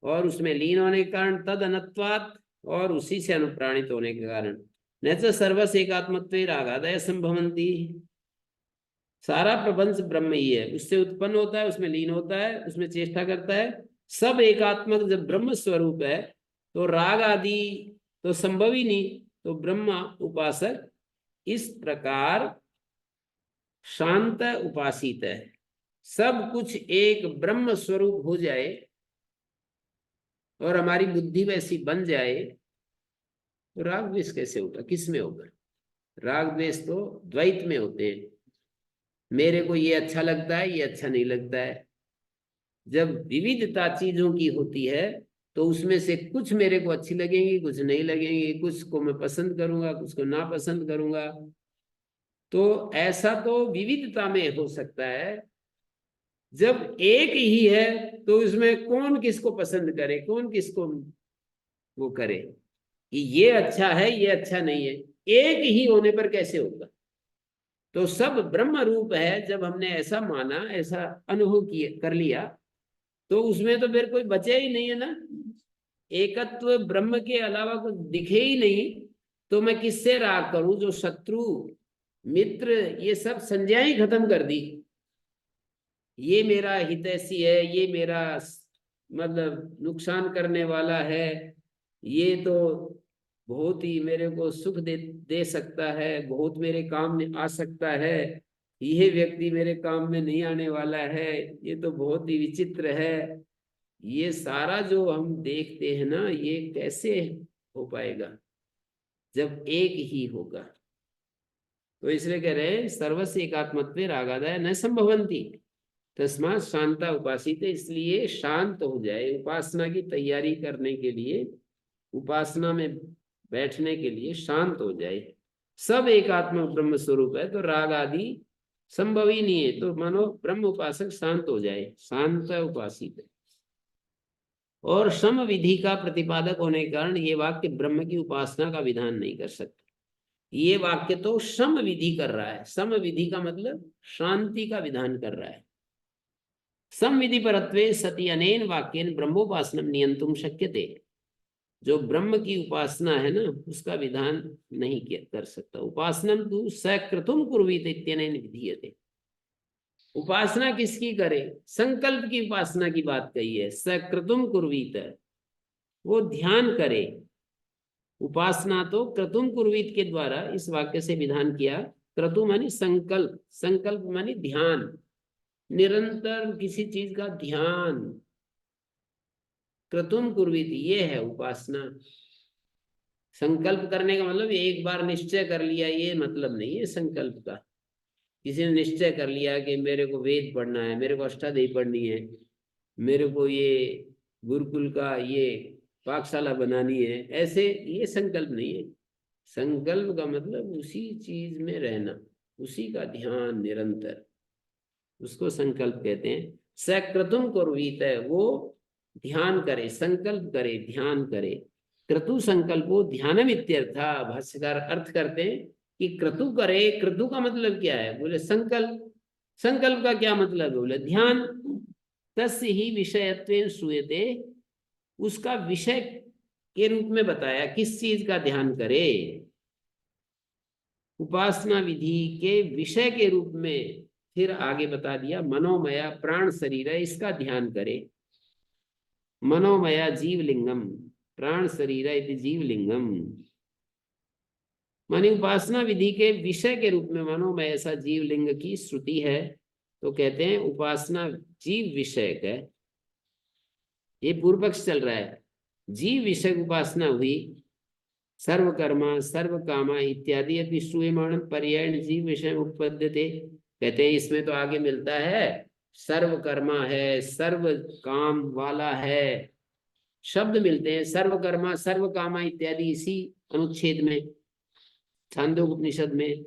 और उसमें लीन होने के कारण, तद अनत्वात्, और उसी से अनुप्राणित होने के कारण, न तो सर्वस्य एकात्मत्वे रागादय संभवंती, सारा प्रपंच ब्रह्म ही है, उससे उत्पन्न होता है, उसमें लीन होता है, उसमें चेष्टा करता है, सब एकात्मक जब ब्रह्म स्वरूप है तो राग आदि तो संभव ही नहीं, तो ब्रह्म उपासक इस प्रकार शांत उपासित है। सब कुछ एक ब्रह्म स्वरूप हो जाए और हमारी बुद्धि वैसी बन जाए, तो राग द्वेष कैसे होगा, किस में होगा। राग द्वेष तो द्वैत में होते हैं, मेरे को ये अच्छा लगता है, ये अच्छा नहीं लगता है। जब विविधता चीजों की होती है तो उसमें से कुछ मेरे को अच्छी लगेंगी, कुछ नहीं लगेंगी, कुछ को मैं पसंद करूंगा, कुछ को नापसंद करूंगा। तो ऐसा तो विविधता में हो सकता है, जब एक ही है तो इसमें कौन किसको पसंद करे, कौन किसको वो करे कि ये अच्छा है, ये अच्छा नहीं है, एक ही होने पर कैसे होगा। तो सब ब्रह्म रूप है, जब हमने ऐसा माना, ऐसा अनुभव किया, कर लिया, तो उसमें तो फिर कोई बचे ही नहीं है ना। एकत्व ब्रह्म के अलावा कुछ दिखे ही नहीं, तो मैं किससे राग करूं। जो शत्रु मित्र ये सब संज्ञाएं ही खत्म कर दी, ये मेरा हितैषी है, ये मेरा मतलब नुकसान करने वाला है, ये तो बहुत ही मेरे को सुख दे सकता है, बहुत मेरे काम में आ सकता है, यह व्यक्ति मेरे काम में नहीं आने वाला है, ये तो बहुत ही विचित्र है। ये सारा जो हम देखते हैं ना, ये कैसे हो पाएगा जब एक ही होगा। तो इसलिए कह रहे हैं सर्वस्य एकात्मत्वे रागादय न संभवंती, तस्मात् शांता उपासित, इसलिए शांत हो जाए, उपासना की तैयारी करने के लिए, उपासना में बैठने के लिए शांत हो जाए। सब एकात्मक ब्रह्म स्वरूप है, तो राग आदि संभव ही नहीं है। तो मानो ब्रह्म उपासक शांत हो जाए, शांत उपासित है। और सम विधि का प्रतिपादक होने के कारण ये वाक्य ब्रह्म की उपासना का विधान नहीं कर सकता। ये वाक्य तो सम विधि कर रहा है। सम विधि का मतलब शांति का विधान कर रहा है। संविधि परत्वे सति अनेन वाक्येन ब्रह्मोपासनम नियंतुम शक्यते। जो ब्रह्म की उपासना है ना, उसका विधान नहीं कर सकता। उपासनम तु सकृतुम कुर्वीत इत्यनेन विधीयते। उपासना किसकी करे? संकल्प की उपासना की बात कही है। सकृतुम कुर्वीत, वो ध्यान करे। उपासना तो क्रतुम कुर्वीत के द्वारा इस वाक्य से विधान किया। क्रतु मानी संकल्प, संकल्प मानी ध्यान, निरंतर किसी चीज का ध्यान। क्रतुम कुर्वीत, ये है उपासना। संकल्प करने का मतलब एक बार निश्चय कर लिया, ये मतलब नहीं है संकल्प का। किसी ने निश्चय कर लिया कि मेरे को वेद पढ़ना है, मेरे को अष्टाध्यायी पढ़नी है, मेरे को ये गुरुकुल का ये पाठशाला बनानी है, ऐसे ये संकल्प नहीं है। संकल्प का मतलब उसी चीज में रहना, उसी का ध्यान निरंतर, उसको संकल्प कहते हैं। सक्रतुम कुर्वीत है, वो ध्यान करे, संकल्प करे, ध्यान करे। क्रतु संकल्पो ध्यानम इत्यर्था। भाष्यकार अर्थ करते हैं कि क्रतु करे। क्रतु का मतलब क्या है? बोले संकल्प। संकल्प का क्या मतलब है? बोले ध्यान। तस्य ही विषयत्वेन श्रूयते। उसका विषय के रूप में बताया, किस चीज का ध्यान करे। उपासना विधि के विषय के रूप में फिर आगे बता दिया, मनोमया प्राण शरीर है, इसका ध्यान करे। मनोमया जीवलिंगम, प्राण शरीर इति जीवलिंगम। मानी उपासना विधि के विषय के रूप में मनोमय ऐसा जीवलिंग की श्रुति है, तो कहते हैं उपासना जीव विषयक है। ये पूर्व पक्ष चल रहा है। जीव विषयक उपासना हुई। सर्वकर्मा सर्वकामा इत्यादि अपनी श्रूयमाण पर्याय जीव विषय उपपद्यते। कहते हैं इसमें तो आगे मिलता है, सर्वकर्मा है, सर्व काम वाला है, शब्द मिलते हैं सर्वकर्मा सर्वकामा इत्यादि इसी अनुच्छेद में, छांदोग्य उपनिषद में।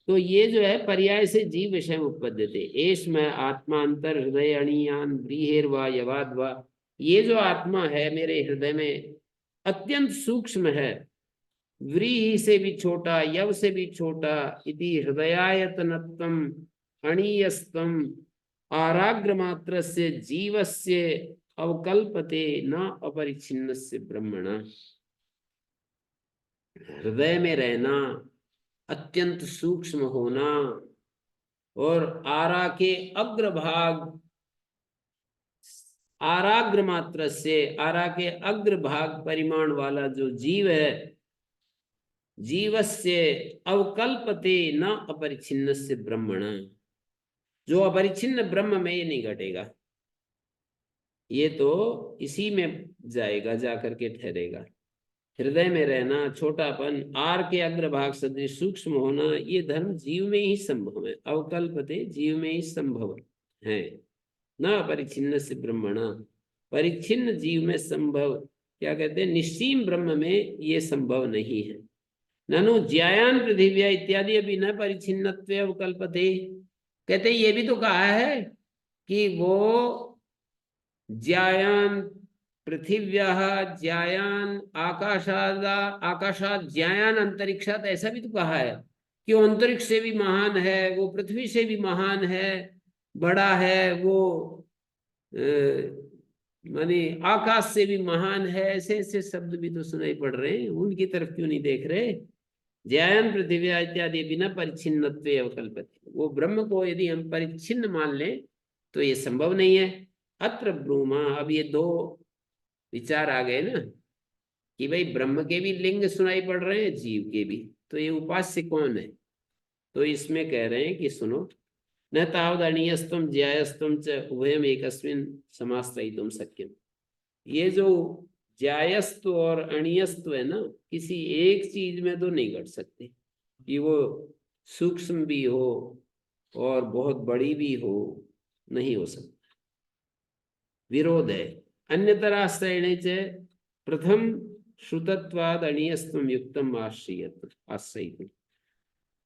तो ये जो है पर्याय से जीव विषय उपपद्यते। एष में आत्मा अंतर हृदय अणीयान व्रीहेर्वा यवाद्वा। ये जो आत्मा है मेरे हृदय में अत्यंत सूक्ष्म है, व्रीहि से भी छोटा, यव से भी छोटा, इति हृदयायतनत्वम अणीयस्तम आराग्र मात्र से जीवस्य अवकल्पते न अपरिच्छिन्नस्य ब्रह्मणा। हृदय में रहना, अत्यंत सूक्ष्म होना, और आरा के अग्रभाग, आराग्र मात्र से, आरा के अग्रभाग परिमाण वाला जो जीव है, जीवस्य अवकल्पते न अपरिच्छिन्नस्य ब्रह्मणा। जो अपरिच्छिन्न ब्रह्म में ये नहीं घटेगा, ये तो इसी में जाएगा, जाकर के ठहरेगा। हृदय में रहना, छोटापन, आर के अग्रभाग सदृश सूक्ष्म होना, ये धर्म जीव में ही संभव है। अवकल्पते, जीव में ही संभव है। न परिच्छिन्न से ब्रह्मणा, परिच्छिन्न जीव में संभव, क्या कहते हैं, निश्चीम ब्रह्म में ये संभव नहीं है। ननु ज्यायान पृथिव्या इत्यादि अभी न परिच्छिन्नत्वे अवकल्पते। कहते ये भी तो कहा है कि वो ज्यायान पृथिव्या ज्यायान आकाशादा आकाशात ज्यायान अंतरिक्षात, ऐसा भी तो कहा है कि वो अंतरिक्ष से भी महान है, वो पृथ्वी से भी महान है, बड़ा है, वो माने आकाश से भी महान है। ऐसे ऐसे शब्द भी तो सुनाई पड़ रहे हैं, उनकी तरफ क्यों नहीं देख रहे? ज्यायान पृथिव्या इत्यादि बिना परिच्छिन्नत्वे अवकल्पते। वो ब्रह्म को यदि हम परिच्छिन्न मान लें तो ये संभव नहीं है। अत्र ब्रूमा, अब ये दो विचार आ गए ना कि भाई ब्रह्म के भी लिंग सुनाई पड़ रहे हैं, जीव के भी, तो ये उपास्य कौन है? तो इसमें कह रहे हैं कि सुनो, न तावदणीयस्तम ज्यायस्तम च उभयम एकस्मिन् समाश्रयितुम शक्यम। ये जो ज्यायस्व और अणीयस्व है ना, किसी एक चीज में तो नहीं घट सकते, कि वो सूक्ष्म भी हो और बहुत बड़ी भी हो, नहीं हो सकता, विरोध है। अन्यतराश्रयणे च प्रथम श्रुतत्वाद अणीयस्त्वम युक्तम आश्रयितुम।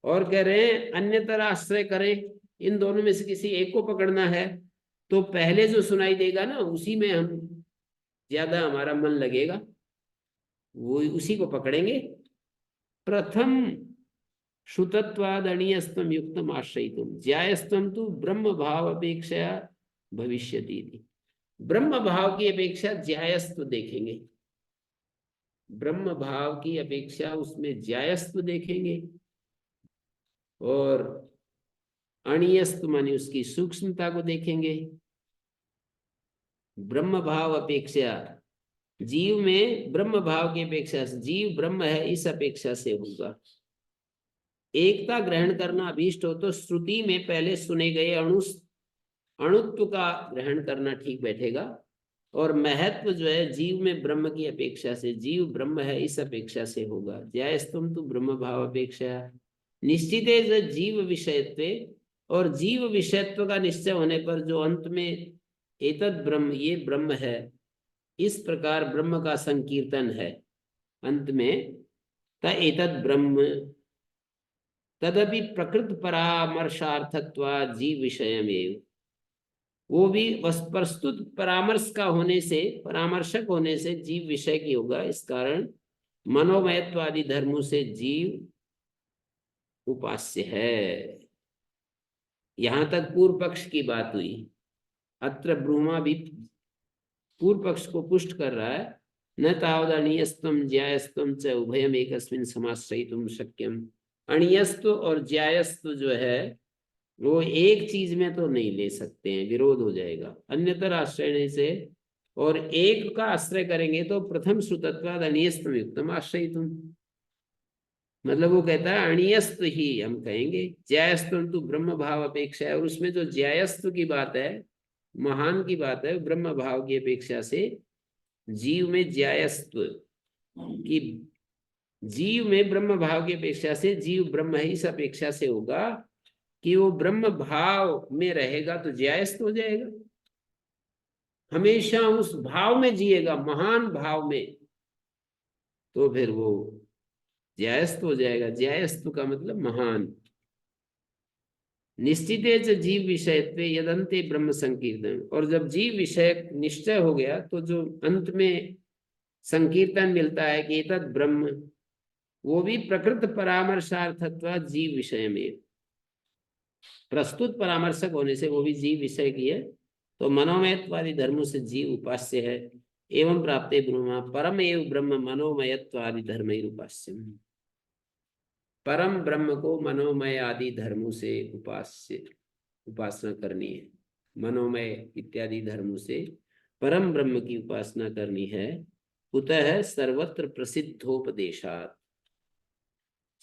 और कह रहे हैं अन्यतर आश्रय करें, इन दोनों में से किसी एक को पकड़ना है तो पहले जो सुनाई देगा ना उसी में हम ज्यादा हमारा मन लगेगा, वो उसी को पकड़ेंगे। प्रथम श्रुतत्वाद अणीयस्तम युक्तम आश्रयितुम ज्यायस्तम तो ब्रह्म भाव अपेक्षा भविष्यति। ब्रह्म भाव की अपेक्षा ज्यायस्व देखेंगे, ब्रह्म भाव की अपेक्षा उसमें ज्यायस्व देखेंगे, और अणीयस्व माने उसकी सूक्ष्मता को देखेंगे। ब्रह्म भाव अपेक्षा जीव में, ब्रह्म भाव की अपेक्षा से जीव ब्रह्म है इस अपेक्षा से होगा। एकता ग्रहण करना अभीष्ट हो तो श्रुति में पहले सुने गए अणुत्व का ग्रहण करना ठीक बैठेगा, और महत्व जो है जीव में ब्रह्म की अपेक्षा से, जीव ब्रह्म है इस अपेक्षा से होगा। ज्यायस्तम तो ब्रह्म भाव अपेक्षा निश्चित है जीव विषयत्व, और जीव विषयत्व का निश्चय होने पर जो अंत में एतद ब्रह्म, ये ब्रह्म है, इस प्रकार ब्रह्म का संकीर्तन है अंत में। त एतद ब्रह्म तदपि प्रकृत परामर्शार्थत्वा जीव विषयमेव, वो भी प्रस्तुत परामर्श का होने से, परामर्शक होने से जीव विषय की होगा। इस कारण मनोमयत्वादि धर्मों से जीव उपास्य है। यहां तक पूर्व पक्ष की बात हुई। अत्र ब्रूमा भी पूर्व पक्ष को पुष्ट कर रहा है। न तावदणीयस्तम ज्यायस्तम च उभयम एकस्मिन् समाश्रयितुम शक्यम। अणीयस्व और ज्यायस्व जो है वो एक चीज में तो नहीं ले सकते हैं, विरोध हो जाएगा अन्यतर आश्रय से। और एक का आश्रय करेंगे तो प्रथम श्रुतत्वाद अणीयस्तम युक्तम आश्रयितुम, मतलब वो कहता है अणीयस्व ही हम कहेंगे, ज्यायस्व तो ब्रह्म भाव अपेक्षा है। और उसमें जो ज्यायस्व की बात है, महान की बात है, ब्रह्म भाव की अपेक्षा से जीव में ज्यायस्व की, जीव में ब्रह्म भाव की अपेक्षा से जीव ब्रह्म है इस अपेक्षा से होगा कि वो ब्रह्म भाव में रहेगा तो ज्यायस्व हो जाएगा, हमेशा उस भाव में जिएगा, महान भाव में, तो फिर वो ज्यायस्व हो जाएगा। ज्यायस्व का मतलब महान। निश्चित जीव विषयत्व यदंते ब्रह्म संकीर्तन, और जब जीव विषय निश्चय हो गया तो जो अंत में संकीर्तन मिलता है कि तद ब्रह्म, वो भी प्रकृत परामर्शार्थत्वा जीव विषय में, प्रस्तुत परामर्शक होने से वो भी जीव विषय की है। तो मनोमयत्वादि धर्मों से जीव उपास्य है। एवं प्राप्ते ब्रह्म परम एव ब्रह्म मनोमयत्वादि धर्म उपास्यम, परम ब्रह्म को मनोमय आदि धर्मों से उपासना करनी है। मनोमय इत्यादि धर्मों से परम ब्रह्म की उपासना करनी है। कुतः सर्वत्र प्रसिद्धोपदेशात्,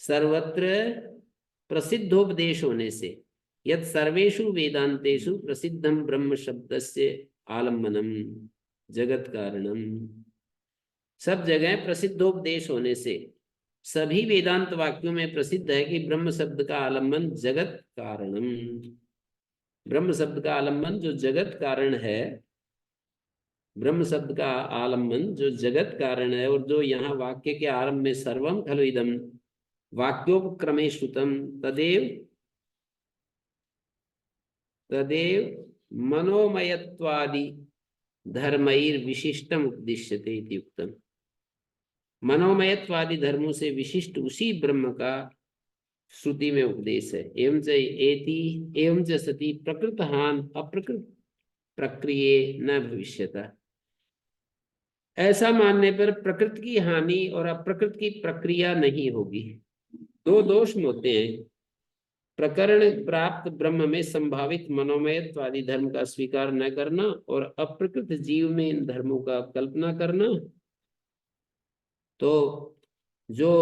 सर्वत्र प्रसिद्धोपदेश होने से, यत् सर्वेषु वेदांतेषु प्रसिद्धम ब्रह्म शब्दस्य आलम्बनम जगत कारणम, सब जगह प्रसिद्धोपदेश होने से सभी वेदांत वाक्यों में प्रसिद्ध है कि ब्रह्म शब्द का आलम्बन जगत कारणम, ब्रह्म शब्द का आलम्बन जो जगत कारण है, ब्रह्म शब्द का आलम्बन जो जगत कारण है। और जो यहाँ वाक्य के आरंभ में सर्वम खलु इदम वाक्योपक्रमे श्रुतम तदेव तदेव मनोमयत्वादि धर्मैर विशिष्टम उपदिश्यते इति उक्तम, मनोमयत्वादि धर्मों से विशिष्ट उसी ब्रह्म का श्रुति में उपदेश है। एवं च सति प्रकृत हान अप्रकृत प्रक्रिये न भविष्यता, ऐसा मानने पर प्रकृति की हानि और अप्रकृत की प्रक्रिया नहीं होगी। दो दोष होते हैं, प्रकरण प्राप्त ब्रह्म में संभावित मनोमयत्वादि धर्म का स्वीकार न करना और अप्रकृत जीव में इन धर्मों का कल्पना करना। तो जो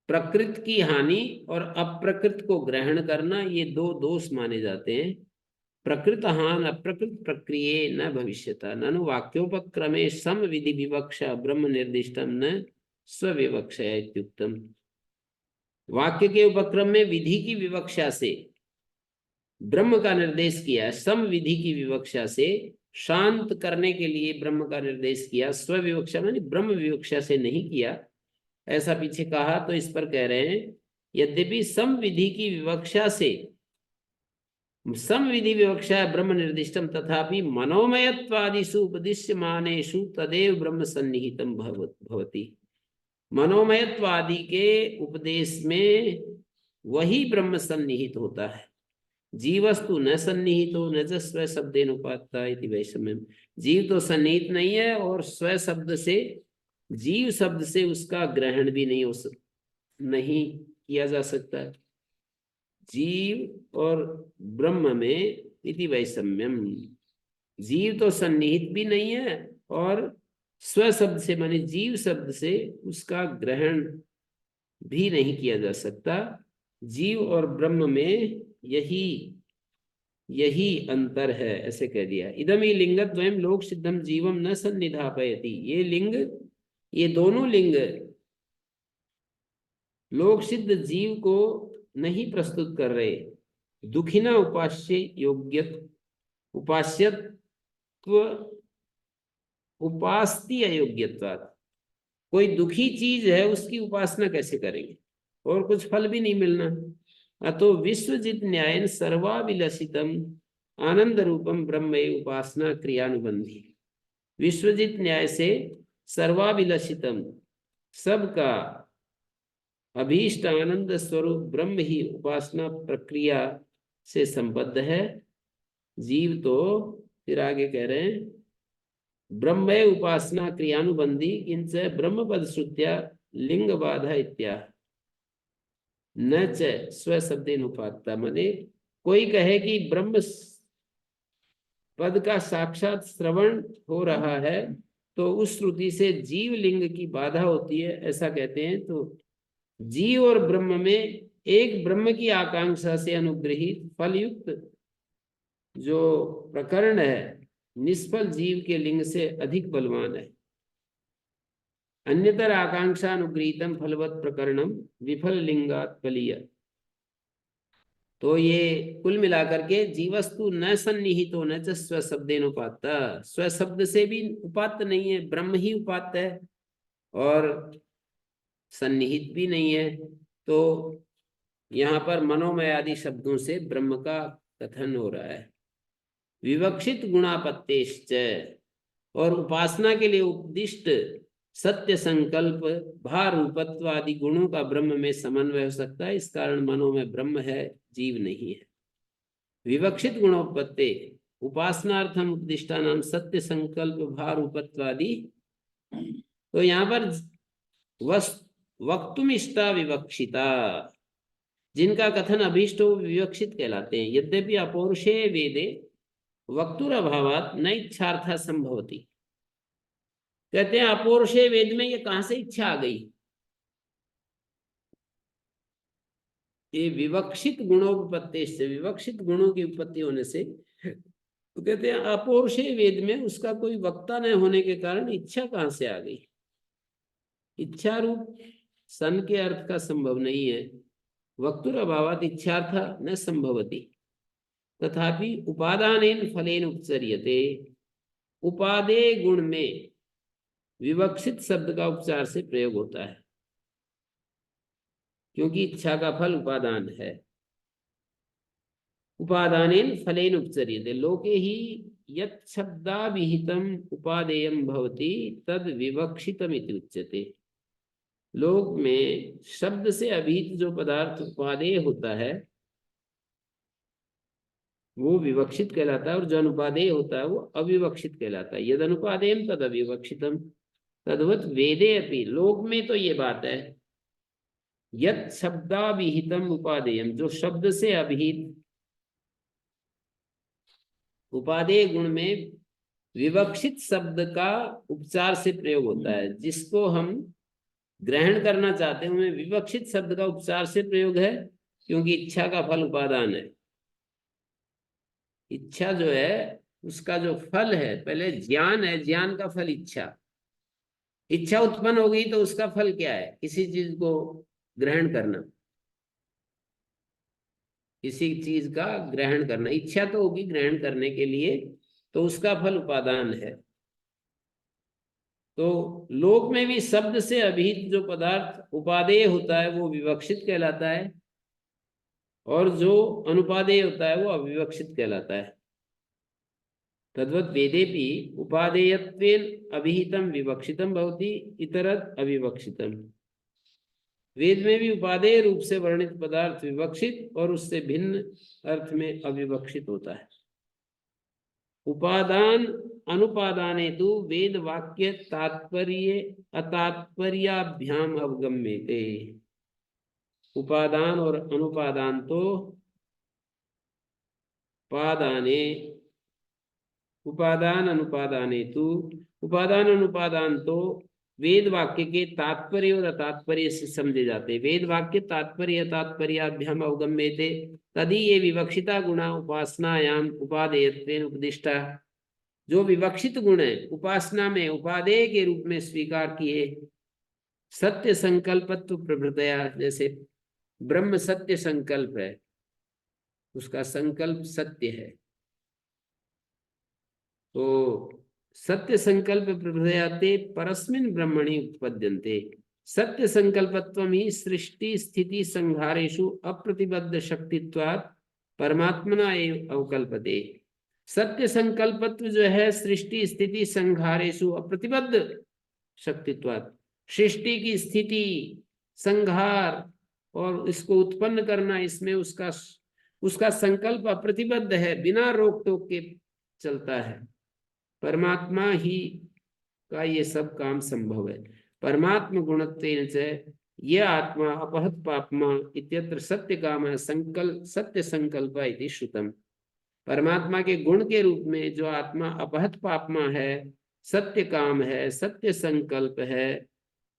प्रकृति की हानि और अप्रकृत को ग्रहण करना, ये दो दोष माने जाते हैं। प्रकृत हान अप्रकृत प्रक्रिये न भविष्यता, ननु वाक्योपक्रमे सम विधि विवक्षा ब्रह्म निर्दिष्टम न स्वविवक्षा इत्युक्तम, वाक्य के उपक्रम में विधि की विवक्षा से ब्रह्म का निर्देश किया, सम विधि की विवक्षा से शांत करने के लिए ब्रह्म का निर्देश किया। स्वविवक्षा मानी ब्रह्म विवक्षा से नहीं किया, ऐसा पीछे कहा। तो इस पर कह रहे हैं यद्यपि समविधि की विवक्षा से, समविधि विवक्षा है ब्रह्म निर्दिष्टम, तथापि मनोमयत्वादिषु उपदिश्यमानेषु तदेव ब्रह्म सन्निहितम भवति। मनोमयत्वादि के उपदेश में वही ब्रह्म सन्निहित होता है। जीवस्तु न सन्निहितो न च स्व शब्देन उपात्ता इति वैषम्यम। जीव तो सन्निहित नहीं है और स्व शब्द से, जीव शब्द से उसका ग्रहण भी नहीं किया जा सकता है। जीव और ब्रह्म में इति वैषम्यम, जीव तो सन्निहित भी नहीं है और स्व शब्द से माने जीव शब्द से उसका ग्रहण भी नहीं किया जा सकता। जीव और ब्रह्म में यही अंतर है, ऐसे कह दिया। इदम ही लिंगद्वयम लोक सिद्धम जीवम न सन्निधापयति। ये लिंग, ये दोनों लिंग लोक सिद्ध जीव को नहीं प्रस्तुत कर रहे। दुखिना उपास्यत्व उपास्ति अयोग्यत्वात्। कोई दुखी चीज है उसकी उपासना कैसे करेंगे, और कुछ फल भी नहीं मिलना। अतो विश्वजित न्यायन सर्वाभिलषितम आनंद रूपम ब्रह्म उपासना क्रियानुबंधी। विश्वजित न्याय से सर्वाभिलषितम, सबका अभीष्ट आनंद स्वरूप ब्रह्म ही उपासना प्रक्रिया से संबद्ध है। जीव तो फिर आगे कह रहे हैं ब्रह्म उपासना क्रियानुबंधी किंच ब्रह्म पद श्रुत्या लिंग बाधा इत्या न च स्व शब्देन उपात्ता। माने कोई कहे कि ब्रह्म पद का साक्षात श्रवण हो रहा है तो उस श्रुति से जीव लिंग की बाधा होती है, ऐसा कहते हैं। तो जीव और ब्रह्म में एक ब्रह्म की आकांक्षा से अनुग्रहित फलयुक्त जो प्रकरण है निष्फल जीव के लिंग से अधिक बलवान है। अन्यतर आकांक्षा अनुगृहीतम फलवत प्रकरणम विफल लिंगात बलीय। तो ये कुल मिलाकर के जीवस्तु न सन्निहितो न च स्व शब्देन उपात्ता। स्व शब्द से भी उपात्त नहीं है, ब्रह्म ही उपात्त है और सन्निहित भी नहीं है। तो यहाँ पर मनोमय आदि शब्दों से ब्रह्म का कथन हो रहा है। विवक्षित गुणापत्तेश्च, और उपासना के लिए उपदिष्ट सत्य संकल्प भार रूपत्व आदि गुणों का ब्रह्म में समन्वय हो सकता है। इस कारण मनो में ब्रह्म है, जीव नहीं है। विवक्षित गुणोपत्ते उपासनार्थम उपदिष्टा नाम सत्य संकल्प भार रूपत्वादि। तो यहाँ पर वक्तुमिष्टा विवक्षिता, जिनका कथन अभीष्ट हो विवक्षित कहलाते हैं। यद्यपि अपौरुषे वेदे वक्तुर अभावात न इच्छार्था संभवती। कहते हैं अपौरुषे वेद में ये कहां से इच्छा आ गई। ये विवक्षित गुणोपत्ति से, विवक्षित गुणों की उत्पत्ति होने से, तो कहते हैं अपौरुषे वेद में उसका कोई वक्ता न होने के कारण इच्छा कहां से आ गई। इच्छा रूप सन के अर्थ का संभव नहीं है। वक्तुर अभावात इच्छार्था न संभवती। तथापि उपादानेन फलेन उपचर्यते। उपादेय गुण में विवक्षित शब्द का उपचार से प्रयोग होता है, क्योंकि इच्छा का फल उपादान है। उपादानेन फलेन उपचर्यते। लोके ही यत् शब्दाभिहितम उपादेयम भवति तद विवक्षितम इति उच्यते। लोक में शब्द से अभिहित जो पदार्थ उपादेय होता है वो विवक्षित कहलाता है, और जो अनुपादेय होता है वो अविवक्षित कहलाता है। यद अनुपादेयम तद अविवक्षितम तद्वत वेदे अपि। लोक में तो ये बात है यत् शब्दाभिहितम उपादेयम, जो शब्द से अभिहित उपादेय गुण में विवक्षित शब्द का उपचार से प्रयोग होता है। जिसको हम ग्रहण करना चाहते हैं उनमें विवक्षित शब्द का उपचार से प्रयोग है, क्योंकि इच्छा का फल उपादान है। इच्छा जो है उसका जो फल है, पहले ज्ञान है, ज्ञान का फल इच्छा। इच्छा उत्पन्न हो गई तो उसका फल क्या है, किसी चीज को ग्रहण करना, किसी चीज का ग्रहण करना। इच्छा तो होगी ग्रहण करने के लिए, तो उसका फल उपादान है। तो लोक में भी शब्द से अभिहित जो पदार्थ उपादेय होता है वो विवक्षित कहलाता है, और जो अनुपादेय होता है वो अविवक्षित कहलाता है। तद्वत् वेदेपि उपादेयत्वेन अभिहितं विवक्षितं भवति, इतरत् अविवक्षितम्। वेद में भी उपादेय रूप से वर्णित पदार्थ विवक्षित और उससे भिन्न अर्थ में अविवक्षित होता है। उपादान अनुपादाने तो वेद वाक्य तात्पर्य अतात्पर्याभ्याम अवगम्यते। उपादान और अनुपादान तो पादाने उपादान अनुपादाने तो उपादान अनुपादान तो वेद वाक्य के तात्पर्य और अतात्पर्य से समझे जाते। वेद वाक्य तात्पर्य तात्पर्याभ्याम अवगम्यते तदी ये विवक्षिता गुणा उपासनायाम उपादेयत्वेन उपदिष्टा। जो विवक्षित गुण है उपासना में उपादेय के रूप में स्वीकार किए। सत्य संकल्पत्व प्रभृतया, जैसे ब्रह्म सत्य संकल्प है, उसका संकल्प सत्य है, तो सत्य संकल्प प्रभृतयाते परस्मिन् ब्रह्मणि उत्पद्यन्ते। सत्य संकल्पत्वं ही सृष्टि स्थिति संहारेषु अप्रतिबद्ध शक्तित्वात् परमात्मना एव अवकल्पते। सत्य संकल्पत्व जो है सृष्टि स्थिति संहारेषु अप्रतिबद्ध शक्तित्वात्, सृष्टि की स्थिति संहार और इसको उत्पन्न करना, इसमें उसका संकल्प अप्रतिबद्ध है, बिना रोक टोक के चलता है। परमात्मा ही का ये सब काम संभव है। परमात्म गुणत्वेन च ये आत्मा अपहत पापमा इत्यत्र सत्य काम संकल्प सत्य संकल्प इति श्रुतम। परमात्मा के गुण के रूप में जो आत्मा अपहत पापमा है, सत्य काम है, सत्य संकल्प है,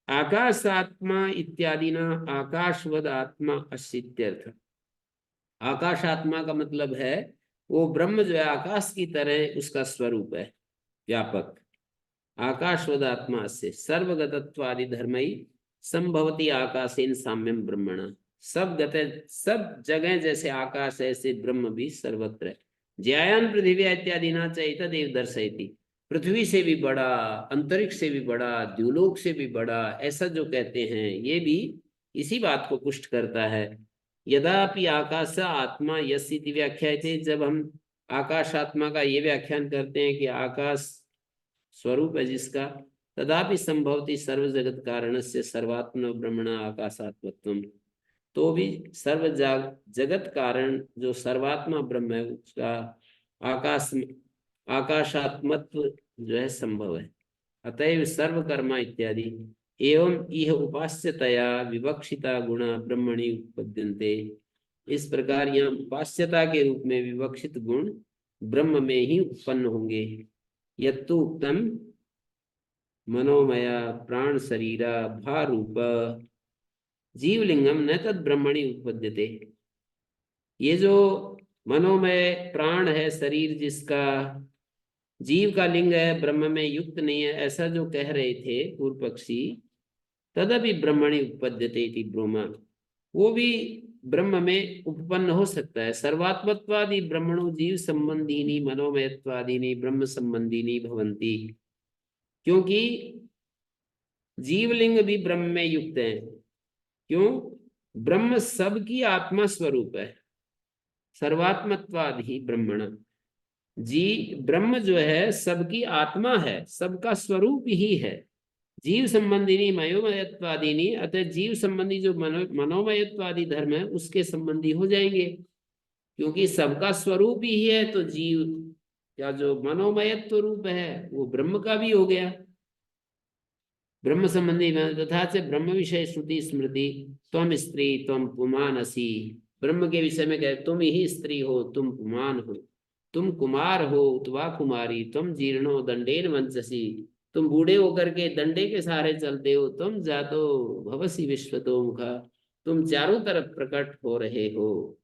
आकाश आत्मा इत्यादि ना आकाशवद आत्मा अस्तित्यर्थ। आकाश आत्मा का मतलब है वो ब्रह्म जो है आकाश की तरह उसका स्वरूप है, व्यापक। आकाशवद आत्मा से सर्वगतत्वादि धर्मई संभवती आकाशेन साम्यम ब्रह्मणा। सब गत सब जगह जैसे आकाश है ऐसे ब्रह्म भी सर्वत्र है। ज्यायान पृथ्वी इत्यादि ना चाहिए तदेव दर्शयति। पृथ्वी से भी बड़ा, अंतरिक्ष से भी बड़ा, द्युलोक से भी बड़ा, ऐसा जो कहते हैं ये भी इसी बात को पुष्ट करता है। यदापि आकाश आत्मा यस इति व्याख्यायते, जब हम आकाश आत्मा का ये व्याख्यान करते हैं कि आकाश स्वरूप है जिसका, तदापि संभवती सर्व जगत कारण से सर्वात्म ब्रह्मणा आकाशात्मत्वम। तो भी सर्व जगत कारण जो सर्वात्मा ब्रह्म है उसका आकाशात्मत्व जो है संभव है। अतएव सर्वकर्मा इत्यादि एवं यह उपास्यतया विवक्षिता गुणा ब्रह्मणि उपपद्यन्ते। इस प्रकार यहाँ उपास्यता के रूप में विवक्षित गुण ब्रह्म में ही उत्पन्न होंगे। यत्तु उक्तम मनोमया प्राण शरीरा भारूप जीवलिंगम न तद ब्रह्मणि उत्पद्यते। ये जो मनोमय प्राण है, शरीर जिसका जीव का लिंग है, ब्रह्म में युक्त नहीं है, ऐसा जो कह रहे थे पूर्व पक्षी, तदपि ब्रह्मणि उपपद्यते इति ब्रूमा। वो भी ब्रह्म में उपपन्न हो सकता है। सर्वात्मत्वादि ब्रह्मणो जीव संबंधीनी मनोमयत्वादीनी ब्रह्म संबंधीनी भवंती। क्योंकि जीवलिंग भी ब्रह्म में युक्त है। क्यों? ब्रह्म सबकी आत्मा स्वरूप है। सर्वात्मत्वादि ब्रह्मण, जी ब्रह्म जो है सबकी आत्मा है, सबका स्वरूप ही है। जीव संबंधी मनोमयत्वादीनी, अतः जीव संबंधी जो मनोमयत्वादी धर्म है उसके संबंधी हो जाएंगे, क्योंकि सबका स्वरूप ही है। तो जीव या जो मनोमयत्व रूप है वो ब्रह्म का भी हो गया, ब्रह्म संबंधी। तथा से ब्रह्म विषय श्रुति स्मृति त्वम स्त्री त्वम पुमान असी। ब्रह्म के विषय में कहे तुम ही स्त्री हो, तुम पुमान हो, तुम कुमार हो अथवा कुमारी, तुम जीर्णो दंडेन वंचसी, तुम बूढ़े होकर के डंडे के सहारे चलते हो, तुम जातो भवसी विश्वतो मुखा, तुम चारों तरफ प्रकट हो रहे हो,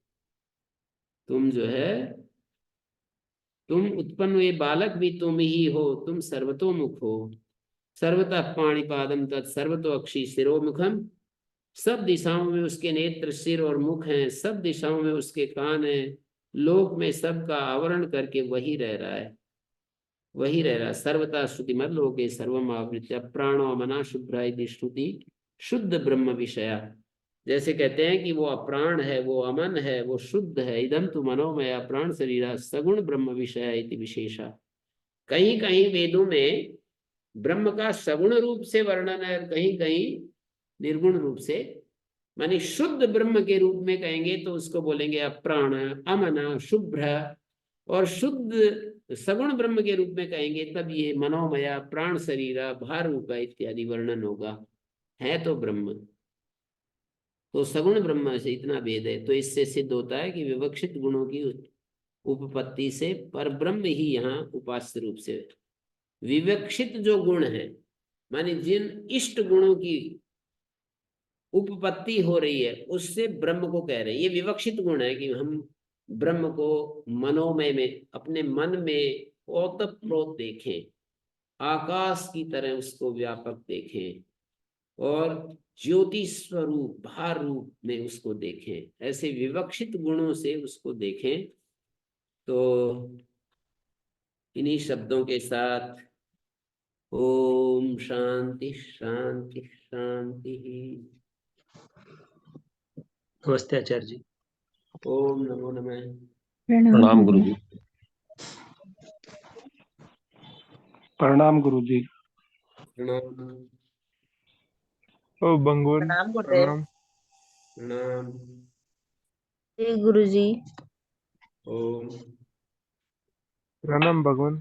तुम जो है तुम उत्पन्न हुए बालक भी तुम ही हो, तुम सर्वतोमुख हो। सर्वतः पाणिपादम तत् सर्वतो अक्षी शिरोमुखम। सब दिशाओं में उसके नेत्र सिर और मुख हैं, सब दिशाओं में उसके कान हैं, लोक में सबका आवरण करके वही रह रहा है। वही रह रहा। सर्वथा श्रुतिमत लोके सर्वम आवृत्य प्राणो मना शुभ्र इति श्रुति शुद्ध ब्रह्म विषया। जैसे कहते हैं कि वो अप्राण है, वो अमन है, वो शुद्ध है। इदम तु मनोमय प्राण शरीरा सगुण ब्रह्म विषय इति विशेषा। कहीं कहीं वेदों में ब्रह्म का सगुण रूप से वर्णन है, कहीं कहीं निर्गुण रूप से। मानी शुद्ध ब्रह्म के रूप में कहेंगे तो उसको बोलेंगे अप्राण, अमन, शुभ्र। और शुद्ध सगुण ब्रह्म के रूप में कहेंगे तब ये मनोमया प्राण शरीरा भार रूपा इत्यादि वर्णन होगा। है तो ब्रह्म, तो सगुण ब्रह्म से इतना भेद है। तो इससे सिद्ध होता है कि विवक्षित गुणों की उपपत्ति से परब्रह्म ही यहाँ उपास्य रूप से। विवक्षित जो गुण है माने जिन इष्ट गुणों की उपपत्ति हो रही है उससे ब्रह्म को कह रहे हैं। ये विवक्षित गुण है कि हम ब्रह्म को मनोमय में अपने मन में ओतप्रोत देखें, आकाश की तरह उसको व्यापक देखें और ज्योति स्वरूप भार रूप में उसको देखें। ऐसे विवक्षित गुणों से उसको देखें। तो इन्हीं शब्दों के साथ ओम शांति शांति शांति। नमस्ते आचार्य जी। ओम नमो नमः। प्रणाम गुरु जी। प्रणाम गुरु जी। प्रणाम ओ बंगुल प्रणाम गुरुदेव। प्रणाम। प्रणाम। जी गुरु जी। ओम प्रणाम भगवान।